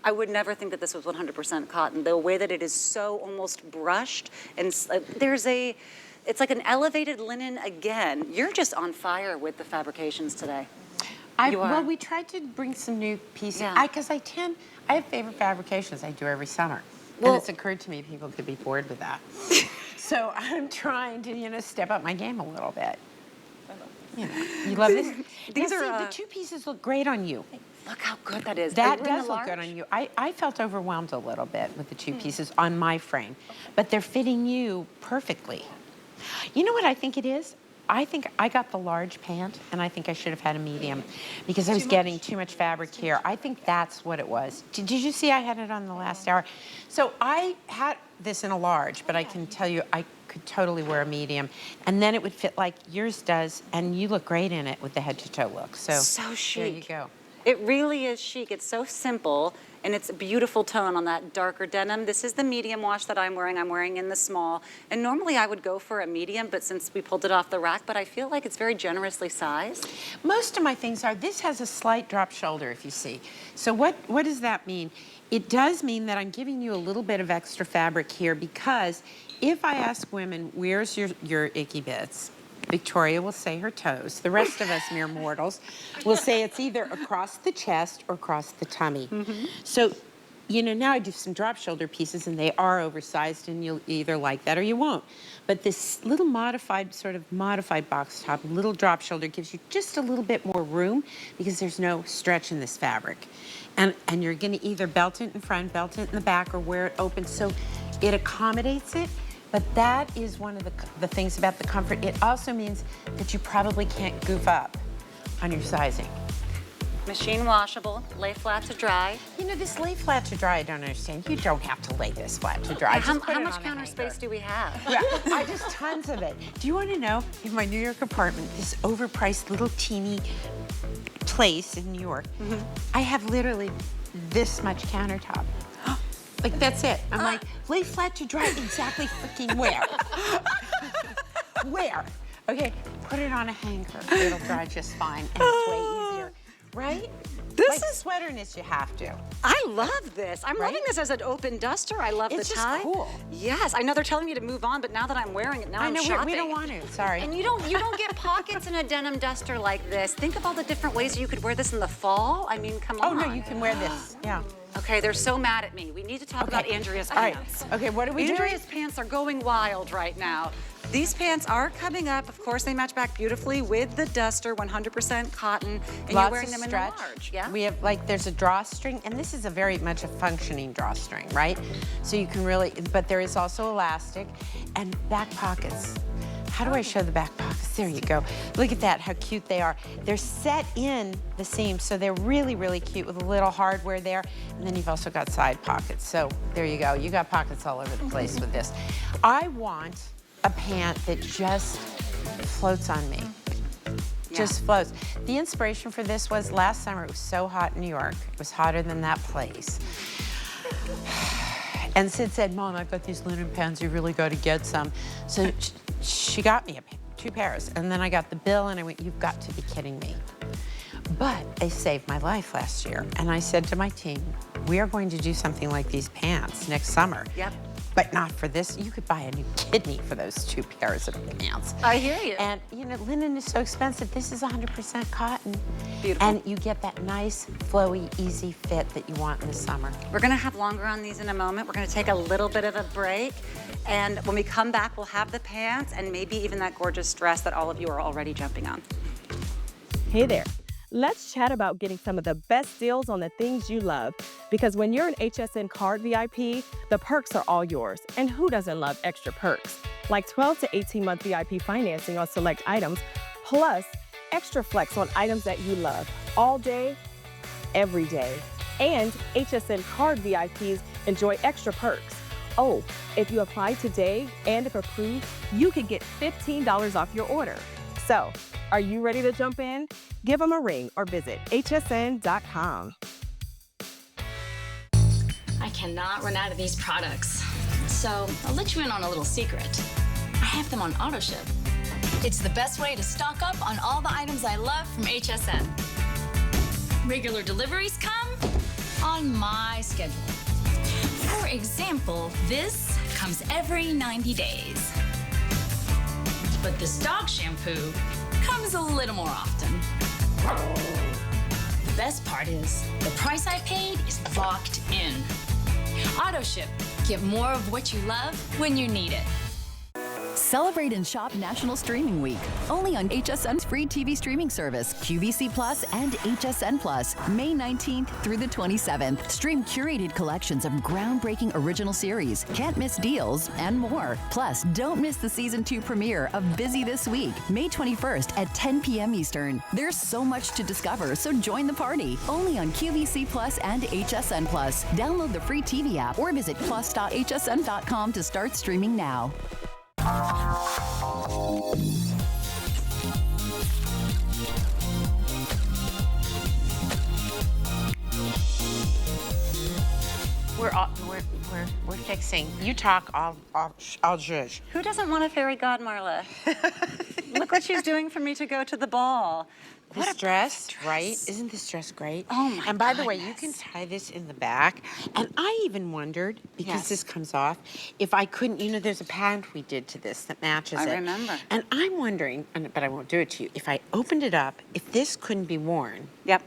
I would never think that this was 100% cotton. The way that it is so almost brushed, and it's like an elevated linen again. You're just on fire with the fabrications today. Well, we tried to bring some new pieces. Yeah. Because I have favorite fabrications I do every summer. Well- And it's occurred to me people could be bored with that. So I'm trying to, step up my game a little bit. You love this? These Now, are, see, the two pieces look great on you. Look how good that is. That Are you in does the look good large? on you. I felt overwhelmed a little bit with the two pieces on my frame, but they're fitting you perfectly. You know what I think it is? I think I got the large pant, and I think I should have had a medium because I was getting too much fabric here. I think that's what it was. Did you see I had it on the last hour? So I had this in a large, but I can tell you I could totally wear a medium, and then it would fit like yours does, and you look great in it with the head-to-toe look. So chic. There you go. It really is chic. It's so simple, and it's a beautiful tone on that darker denim. This is the medium wash that I'm wearing in the small. And normally I would go for a medium, but since we pulled it off the rack, but I feel like it's very generously sized. Most of my things are, this has a slight drop shoulder, if you see. So what does that mean? It does mean that I'm giving you a little bit of extra fabric here because if I ask women, where's your icky bits? Victoria will say her toes. The rest of us mere mortals will say it's either across the chest or across the tummy. So, now I do some drop shoulder pieces and they are oversized and you'll either like that or you won't. But this little modified box top, little drop shoulder gives you just a little bit more room because there's no stretch in this fabric. And you're gonna either belt it in front, belt it in the back, or wear it open so it accommodates it. But that is one of the things about the comfort. It also means that you probably can't goof up on your sizing. Machine washable, lay flat to dry. This lay flat to dry, I don't understand. You don't have to lay this flat to dry. How Just put it much on a counter hanger. space do we have? Yeah, I just tons of it. Do you want to know, in my New York apartment, this overpriced little teeny place in New York, I have literally this much countertop. Like, that's it. I'm like, lay flat to dry exactly freaking where? Where? Okay, put it on a hanger. It'll dry just fine, and it's way easier, right? This is sweaterness, you have to. I love this. I'm loving Right? this as an open duster. I love It's the just tie. cool. Yes, I know they're telling me to move on, but now that I'm wearing it, now I'm shopping. we don't want to, sorry. And you don't get pockets in a denim duster like this. Think of all the different ways you could wear this in the fall. I mean, come on. Oh, no, you can wear this, yeah. Okay, they're so mad at me. We need to talk about Andrea's All right. pants. Okay, what are we doing? Andrea's pants are going wild right now. These pants are coming up. Of course, they match back beautifully with the duster, 100% cotton, and you're wearing them in the large. Yeah. We have, there's a drawstring, and this is a very much a functioning drawstring, right? So you can really, but there is also elastic and back pockets. How do I show the back pockets? There you go. Look at that, how cute they are. They're set in the seam, so they're really, really cute with a little hardware there. And then you've also got side pockets. So there you go. You got pockets all over the place with this. I want a pant that just floats on me. Just floats. The inspiration for this was last summer, it was so hot in New York. It was hotter than that place. And Sid said, Mom, I've got these linen pants, you really got to get some. So she got me two pairs, and then I got the bill, and I went, you've got to be kidding me. But they saved my life last year, and I said to my team, we are going to do something like these pants next summer. Yep. But not for this. You could buy a new kidney for those two pairs of pants. I hear you. And, linen is so expensive. This is 100% cotton. Beautiful. And you get that nice, flowy, easy fit that you want in the summer. We're gonna have longer on these in a moment. We're gonna take a little bit of a break. And when we come back, we'll have the pants and maybe even that gorgeous dress that all of you are already jumping on. Hey there. Let's chat about getting some of the best deals on the things you love. Because when you're an HSN card VIP, the perks are all yours. And who doesn't love extra perks? Like 12 to 18-month VIP financing on select items, plus extra flex on items that you love all day, every day. And HSN card VIPs enjoy extra perks. Oh, if you apply today and if approved, you can get $15 off your order. So, are you ready to jump in? Give them a ring or visit hsn.com. I cannot run out of these products. So I'll let you in on a little secret. I have them on auto ship. It's the best way to stock up on all the items I love from HSN. Regular deliveries come on my schedule. For example, this comes every 90 days. But this dog shampoo comes a little more often. best part is, the price I paid is locked in. AutoShip. Get more of what you love when you need it. Celebrate and shop National Streaming Week, only on HSN's free TV streaming service, QVC Plus and HSN Plus, May 19th through the 27th. Stream curated collections of groundbreaking original series, can't miss deals, and more. Plus, don't miss the Season 2 premiere of Busy This Week, May 21st at 10 p.m. Eastern. There's so much to discover, so join the party, only on QVC Plus and HSN Plus. Download the free TV app or visit plus.hsn.com to start streaming now. We're fixing. You talk, I'll judge. Who doesn't want a fairy god, Marla? Look what she's doing for me to go to the ball. This dress, right? Isn't this dress great? Oh my And by the way, you can tie this in the back. And I even wondered, because this comes off, if I couldn't, you know, there's a pant we did to this that matches it. I remember. And I'm wondering, but I won't do it to you, if I opened it up, if this couldn't be worn Yep.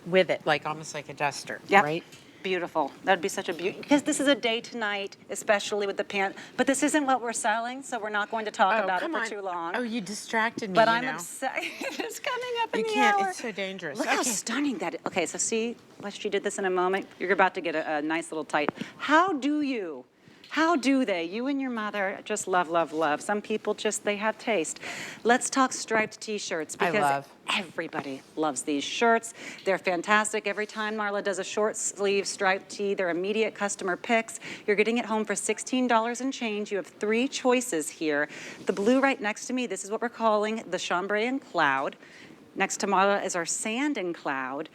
with it, like almost like a duster, Yep. right? Beautiful. That'd be such a beauty, because this is a day to night, especially with the pant. But this isn't what we're selling, so we're not going to talk about it for too long. Oh, you distracted me, But you I'm know. upset. It's coming up in You the can't, hour. it's so dangerous. Look how stunning that is. Okay, so see, what she did this in a moment. You're about to get a nice little tight. How do you? How do they? You and your mother just love, love, love. Some people just, they have taste. Let's talk striped t-shirts, because everybody loves these shirts. They're fantastic. Every time Marla does a short sleeve striped tee, they're immediate customer picks. You're getting it home for $16 and change. You have 3 choices here. The blue right next to me, this is what we're calling the chambray and cloud. Next to Marla is our sand and cloud.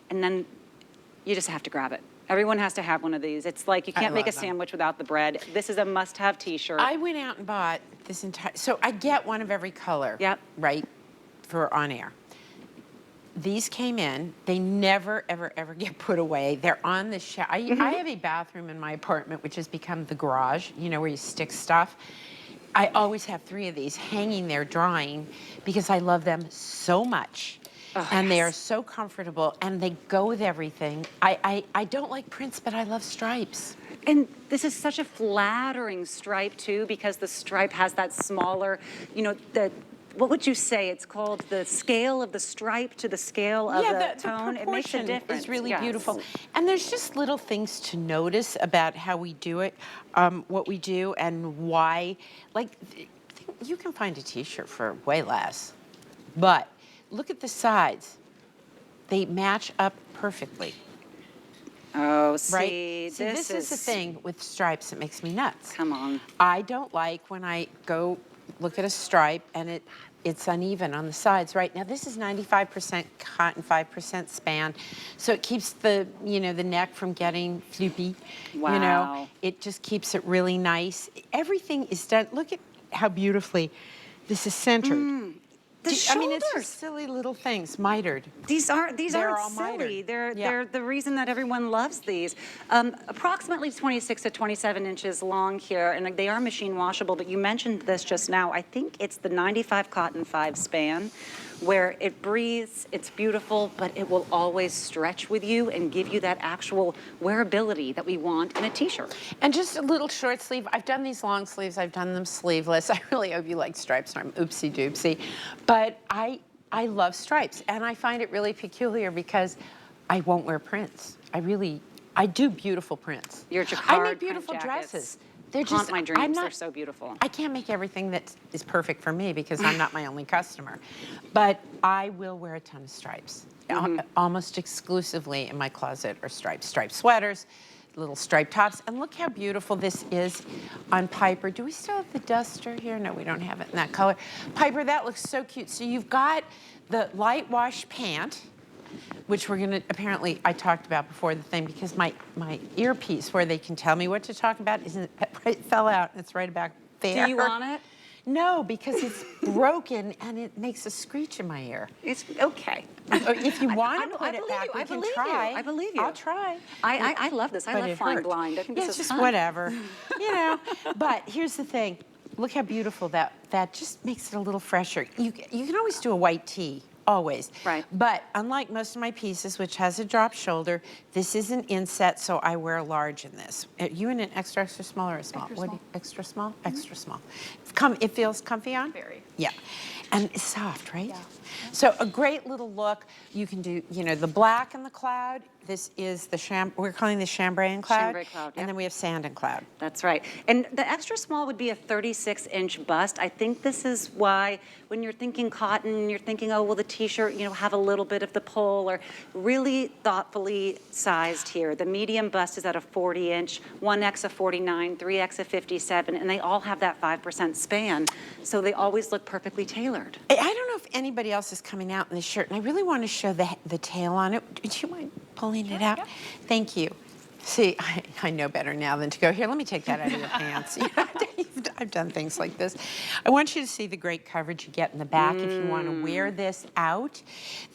And then you just have to grab it. Everyone has to have one of these. It's like you can't make a sandwich without the bread. This is a must-have t-shirt. I went out and bought this entire, so I get one of every color, right, for on air. These came in, they never, ever, ever get put away. They're on the shelf. I have a bathroom in my apartment, which has become the garage, you know, where you stick stuff. I always have 3 of these hanging there drying because I love them so much. And they are so comfortable, and they go with everything. I don't like prints, but I love stripes. And this is such a flattering stripe, too, because the stripe has that smaller, you know, what would you say? It's called the scale of the stripe to the scale of the tone. The it makes a difference. It's really beautiful. And there's just little things to notice about how we do it, what we do, and why. Like, you can find a t-shirt for way less, but look at the sides. They match up perfectly. Oh, see, right? See, this is the thing with stripes that makes me nuts. Come on. I don't like when I go look at a stripe and it's uneven on the sides. Right now, this is 95% cotton, 5% span, so it keeps the, you know, the neck from getting floopy. Wow. You know, it just keeps it really nice. Everything is done. Look at how beautifully this is centered. The shoulders. I mean, it's just silly little things, mitered. These aren't all silly. mitered. They're the reason that everyone loves these. Approximately 26 to 27 inches long here, and they are machine washable, but you mentioned this just now. I think it's the 95 cotton 5 span, where it breathes, it's beautiful, but it will always stretch with you and give you that actual wearability that we want in a t-shirt. And just a little short sleeve. I've done these long sleeves, I've done them sleeveless. I really hope you like stripes, I'm oopsie doopsie. But I love stripes, and I find it really peculiar because I won't wear prints. I do beautiful prints. Your jacquard I make beautiful print jackets dresses. They're haunt just, my dreams. They're so beautiful. I can't make everything that is perfect for me because I'm not my only customer. But I will wear a ton of stripes. Almost exclusively in my closet are stripes. Striped sweaters, little striped tops. And look how beautiful this is on Piper. Do we still have the duster here? No, we don't have it in that color. Piper, that looks so cute. So you've got the light wash pant, which we're gonna, apparently I talked about before the thing because my earpiece where they can tell me what to talk about it fell out. It's right about there. Do you want it? No, because it's broken and it makes a screech in my ear. It's okay. If you want to put it back, we can try. I believe you. I'll try. I love this. I But love it flying hurt. blind. I think Yeah, this it's is just fun. whatever, you know. But here's the thing. Look how beautiful that just makes it a little fresher. You can always do a white tee. always. Right. But unlike most of my pieces, which has a drop shoulder, this is an inset, so I wear a large in this. You in an extra, extra small or a small? Extra small. Extra small? Extra small. It feels comfy on? Very. Yeah. And it's soft, right? Yeah. So a great little look. You can do, you know, the black and the cloud. This is the we're calling this chambray and cloud. Chambray cloud, And yep. then we have sand and cloud. That's right. And the extra small would be a 36-inch bust. I think this is why when you're thinking cotton, you're thinking, oh, will the t-shirt, you know, have a little bit of the pull, or really thoughtfully sized here. The medium bust is at a 40-inch, 1X a 49, 3X a 57, and they all have that 5% span. So they always look perfectly tailored. I don't know if anybody else is coming out in this shirt, and I really want to show the tail on it. Would you mind pulling it out? Yeah. Thank you. See, I know better now than to go, here, let me take that out of your pants. You know, I've done things like this. I want you to see the great coverage you get in the back if you want to wear this out.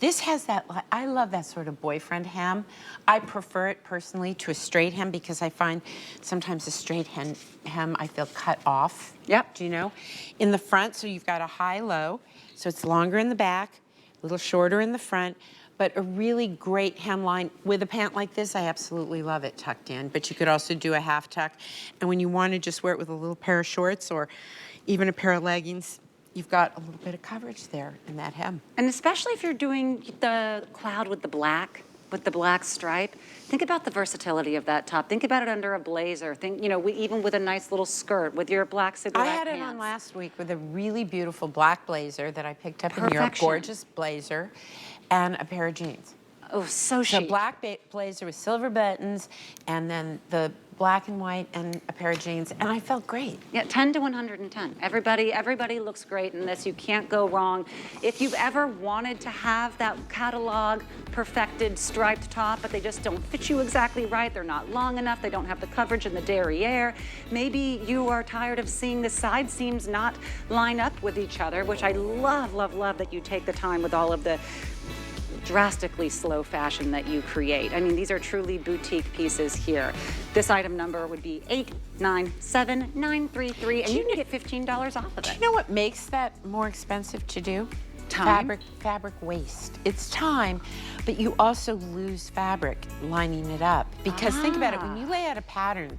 This has that, I love that sort of boyfriend hem. I prefer it personally to a straight hem because I find sometimes a straight hem I feel cut off. Yep. Do you know? In the front, so you've got a high-low, so it's longer in the back, a little shorter in the front, but a really great hemline. With a pant like this, I absolutely love it tucked in, but you could also do a half tuck. And when you want to just wear it with a little pair of shorts or even a pair of leggings, you've got a little bit of coverage there in that hem. And especially if you're doing the cloud with the black stripe, think about the versatility of that top. Think about it under a blazer. Think, you know, even with a nice little skirt, with your black cigarette I had pants. it on last week with a really beautiful black blazer that I picked up in Europe, Perfection. gorgeous blazer, and a pair of jeans. Oh, so chic. So black blazer with silver buttons, and then the black and white and a pair of jeans, and I felt great. Yeah, 10 to 110. Everybody looks great in this. You can't go wrong. If you've ever wanted to have that catalog perfected striped top, but they just don't fit you exactly right, they're not long enough, they don't have the coverage in the derriere, maybe you are tired of seeing the side seams not line up with each other, which I love, love, love that you take the time with all of the drastically slow fashion that you create. I mean, these are truly boutique pieces here. This item number would be 897933, and you can get $15 off of Do it. you know what makes that more expensive to do? Time. Fabric waste. It's time, but you also lose fabric lining it up. Because think about it, when you lay out a pattern,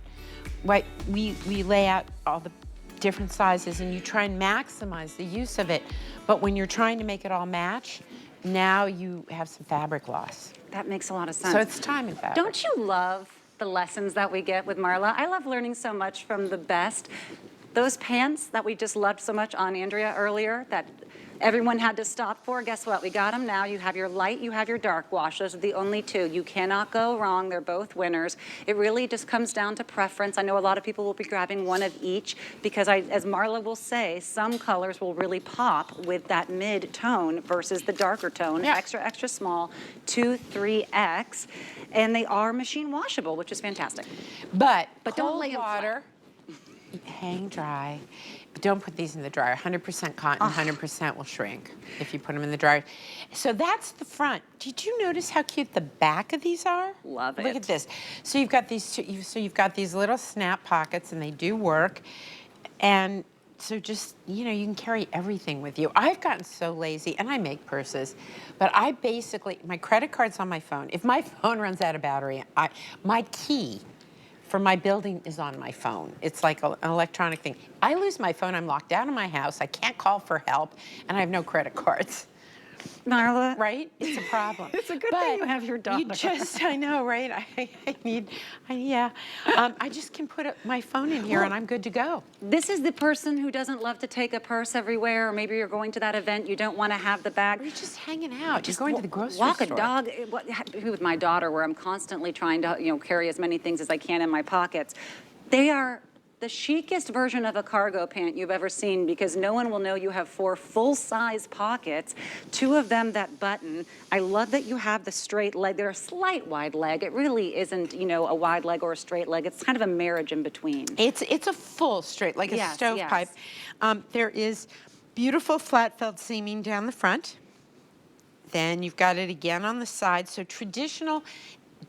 right, we lay out all the different sizes and you try and maximize the use of it, but when you're trying to make it all match, now you have some fabric loss. That makes a lot of sense. So it's time and fabric. Don't you love the lessons that we get with Marla? I love learning so much from the best. Those pants that we just loved so much on Andrea earlier, that everyone had to stop for, guess what? We got them now. You have your light, you have your dark wash. Those are the only two. You cannot go wrong. They're both winners. It really just comes down to preference. I know a lot of people will be grabbing one of each because, as Marla will say, some colors will really pop with that mid-tone versus the darker tone. Yeah. Extra, extra small, 2, 3X. And they are machine washable, which is fantastic. But don't cold lay 'em flat. water, hang dry. But don't put these in the dryer. 100% cotton, 100% will shrink if you put them in the dryer. So that's the front. Did you notice how cute the back of these are? Love Look it. at this. So you've got these two, so you've got these little snap pockets, and they do work. And so just, you know, you can carry everything with you. I've gotten so lazy, and I make purses, but I basically, my credit card's on my phone. If my phone runs out of battery, my key for my building is on my phone. It's like an electronic thing. I lose my phone, I'm locked out of my house, I can't call for help, and I have no credit cards. Marla. Right? It's a problem. It's a good thing you have your daughter. You just, I know, right? I just can put my phone in here and I'm good to go. This is the person who doesn't love to take a purse everywhere, or maybe you're going to that event, you don't want to have the bag. Or you're just hanging out. You're going to the grocery walk store. a dog. With my daughter, where I'm constantly trying to, you know, carry as many things as I can in my pockets. They are the chicest version of a cargo pant you've ever seen, because no one will know you have 4 full-size pockets, 2 of them that button. I love that you have the straight leg. They're a slight wide leg. It really isn't, you know, a wide leg or a straight leg. It's kind of a marriage in between. It's a full straight, like a Yes, stovepipe. yes. There is beautiful flat felt seaming down the front. Then you've got it again on the side. So traditional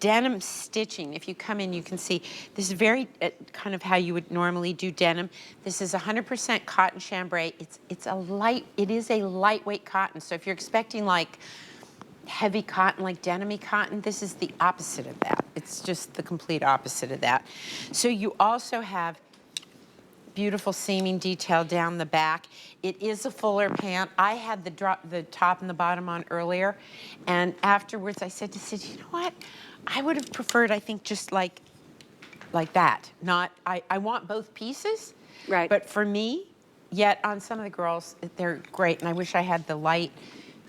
denim stitching. If you come in, you can see this is very kind of how you would normally do denim. This is 100% cotton chambray. It is a lightweight cotton. So if you're expecting like heavy cotton, like denim-y cotton, this is the opposite of that. It's just the complete opposite of that. So you also have beautiful seaming detail down the back. It is a fuller pant. I had the top and the bottom on earlier, and afterwards I said to Sid, you know what? I would have preferred, I think, just like that. Not, I want both pieces, Right. but for me, yet on some of the girls, they're great, and I wish I had the light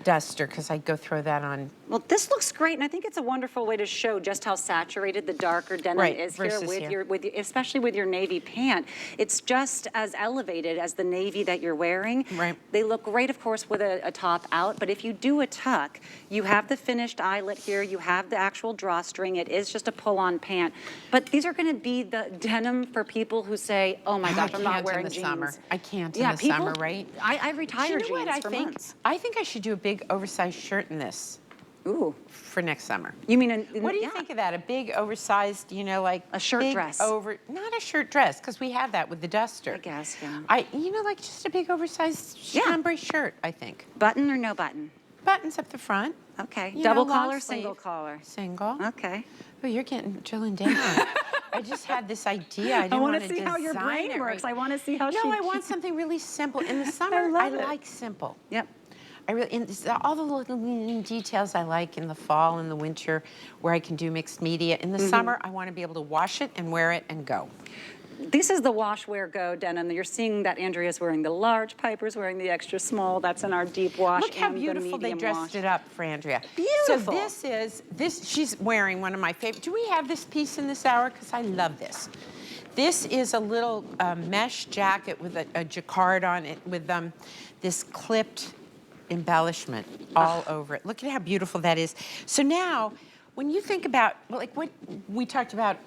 duster because I'd go throw that on. Well, this looks great, and I think it's a wonderful way to show just how saturated the darker denim is here especially with your navy pant. It's just as elevated as the navy that you're wearing. Right. They look great, of course, with a top out, but if you do a tuck, you have the finished eyelet here, you have the actual drawstring. It is just a pull-on pant, but these are going to be the denim for people who say, "Oh my gosh, I'm not wearing jeans." Summer. I can't in the summer, right? I retired you know jeans what for months. I think I should do a big oversized shirt in this. Ooh. For next summer. You mean what do you think of that? A big oversized, you know, like a shirt dress. Not a shirt dress, because we have that with the duster. I guess, yeah. Like just a big oversized chambray shirt, I think. Button or no button? Buttons up the front. Okay. You Double know, collar, long single sleeve. collar? Single. Okay. Oh, you're drilling down. I just had this idea. I didn't want to to see how your brain works. I want to see how I want something really simple. In the summer, I like simple. Yep. All the little details I like in the fall and the winter where I can do mixed media. In the summer, I want to be able to wash it and wear it and go. This is the wash, wear, go denim. You're seeing that Andrea's wearing the large, Piper's wearing the extra small. That's in our deep wash. Look how and beautiful the they dressed wash. it up for Andrea. Beautiful. So she's wearing one of my favorite. Do we have this piece in this hour? Because I love this. This is a little mesh jacket with a jacquard on it with this clipped embellishment all over it. Look at how beautiful that is. So now, when you think about, like what we talked about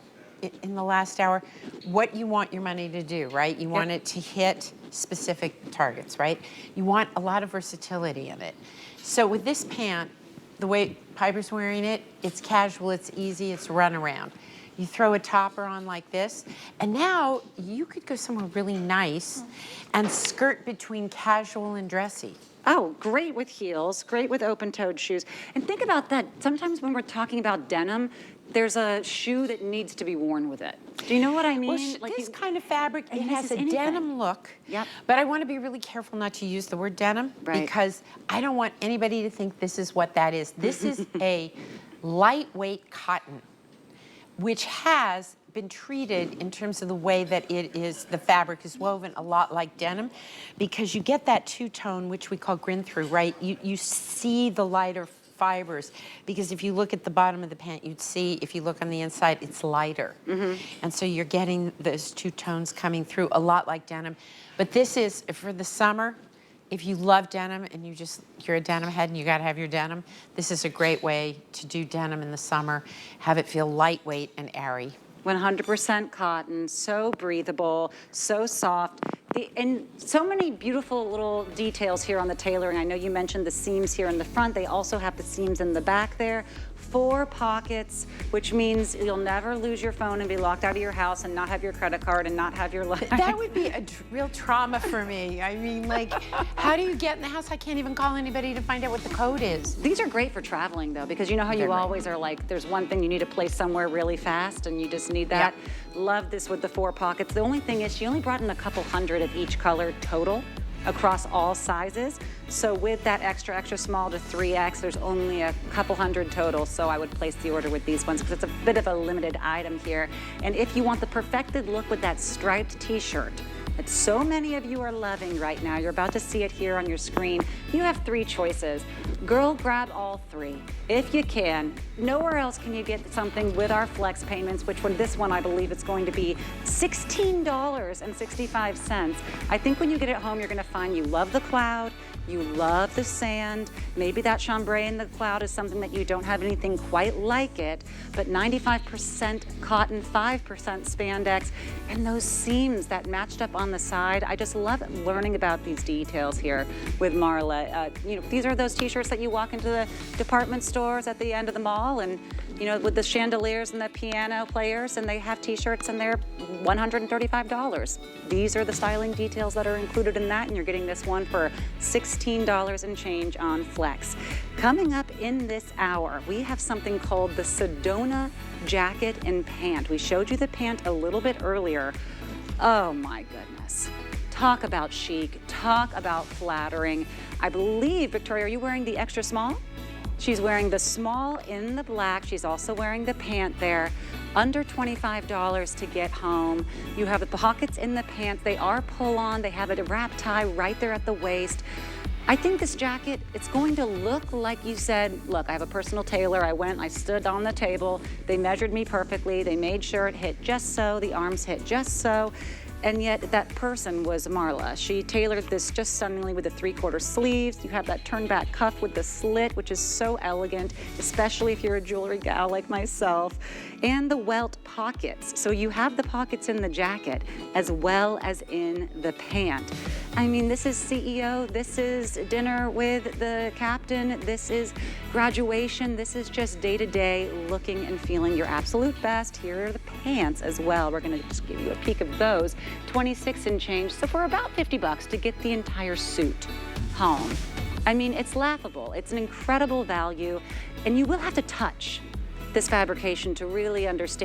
in the last hour, what you want your money to do, right? You want it to hit specific targets, right? You want a lot of versatility in it. So with this pant, the way Piper's wearing it, it's casual, it's easy, it's run around. You throw a topper on like this, and now you could go somewhere really nice and skirt between casual and dressy. Oh, great with heels, great with open-toed shoes. And think about that. Sometimes when we're talking about denim, there's a shoe that needs to be worn with it. Do you know what I mean? Well, this kind of fabric, it has a anything. denim look. Yep. But I want to be really careful not to use the word denim because I don't want anybody to think this is what that is. This is a lightweight cotton, which has been treated in terms of the way that the fabric is woven a lot like denim, because you get that two-tone, which we call grin through, right? You see the lighter fibers, because if you look at the bottom of the pant, you'd see, if you look on the inside, it's lighter. And so you're getting those two tones coming through a lot like denim. But this is, for the summer, if you love denim and you're a denim head and you gotta have your denim, this is a great way to do denim in the summer, have it feel lightweight and airy. 100% cotton, so breathable, so soft. And so many beautiful little details here on the tailoring. I know you mentioned the seams here in the front. They also have the seams in the back there. 4 pockets, which means you'll never lose your phone and be locked out of your house and not have your credit card and not have your life. That would be a real trauma for me. I mean, like, how do you get in the house? I can't even call anybody to find out what the code is. These are great for traveling, though, because you know how you always are like, there's one thing you need to place somewhere really fast and you just need that. Yep. Love this with the 4 pockets. The only thing is she only brought in a couple hundred of each color total across all sizes. So with that extra small to 3X, there's only a couple hundred total. So I would place the order with these ones because it's a bit of a limited item here. And if you want the perfected look with that striped t-shirt that so many of you are loving right now, you're about to see it here on your screen. You have 3 choices. Girl, grab all 3 if you can. Nowhere else can you get something with our flex payments, which with this one I believe it's going to be $16.65. I think when you get it home, you're going to find you love the cloud, you love the sand. Maybe that chambray in the cloud is something that you don't have anything quite like it, but 95% cotton, 5% spandex, and those seams that matched up on the side. I just love learning about these details here with Marla. You know, these are those t-shirts that you walk into the department stores at the end of the mall and you know, with the chandeliers and the piano players, and they have t-shirts and they're $135. These are the styling details that are included in that, and you're getting this one for $16 and change on Flex. Coming up in this hour, we have something called the Sedona jacket and pant. We showed you the pant a little bit earlier. Oh my goodness. Talk about chic, talk about flattering. I believe, Victoria, are you wearing the extra small? She's wearing the small in the black. She's also wearing the pant there. Under $25 to get home. You have the pockets in the pants. They are pull-on. They have a wrap tie right there at the waist. I think this jacket, it's going to look like you said, look, I have a personal tailor. I stood on the table. They measured me perfectly. They made sure it hit just so, the arms hit just so. And yet that person was Marla. She tailored this just stunningly with the 3/4 sleeves. You have that turn back cuff with the slit, which is so elegant, especially if you're a jewelry gal like myself. And the welt pockets. So you have the pockets in the jacket as well as in the pant. I mean, this is CEO, this is dinner with the captain, this is graduation, this is just day-to-day looking and feeling your absolute best. Here are the pants as well. We're gonna just give you a peek of those. 26 and change, so for about 50 bucks to get the entire suit home. I mean, it's laughable. It's an incredible value, and you will have to touch this fabrication to really understand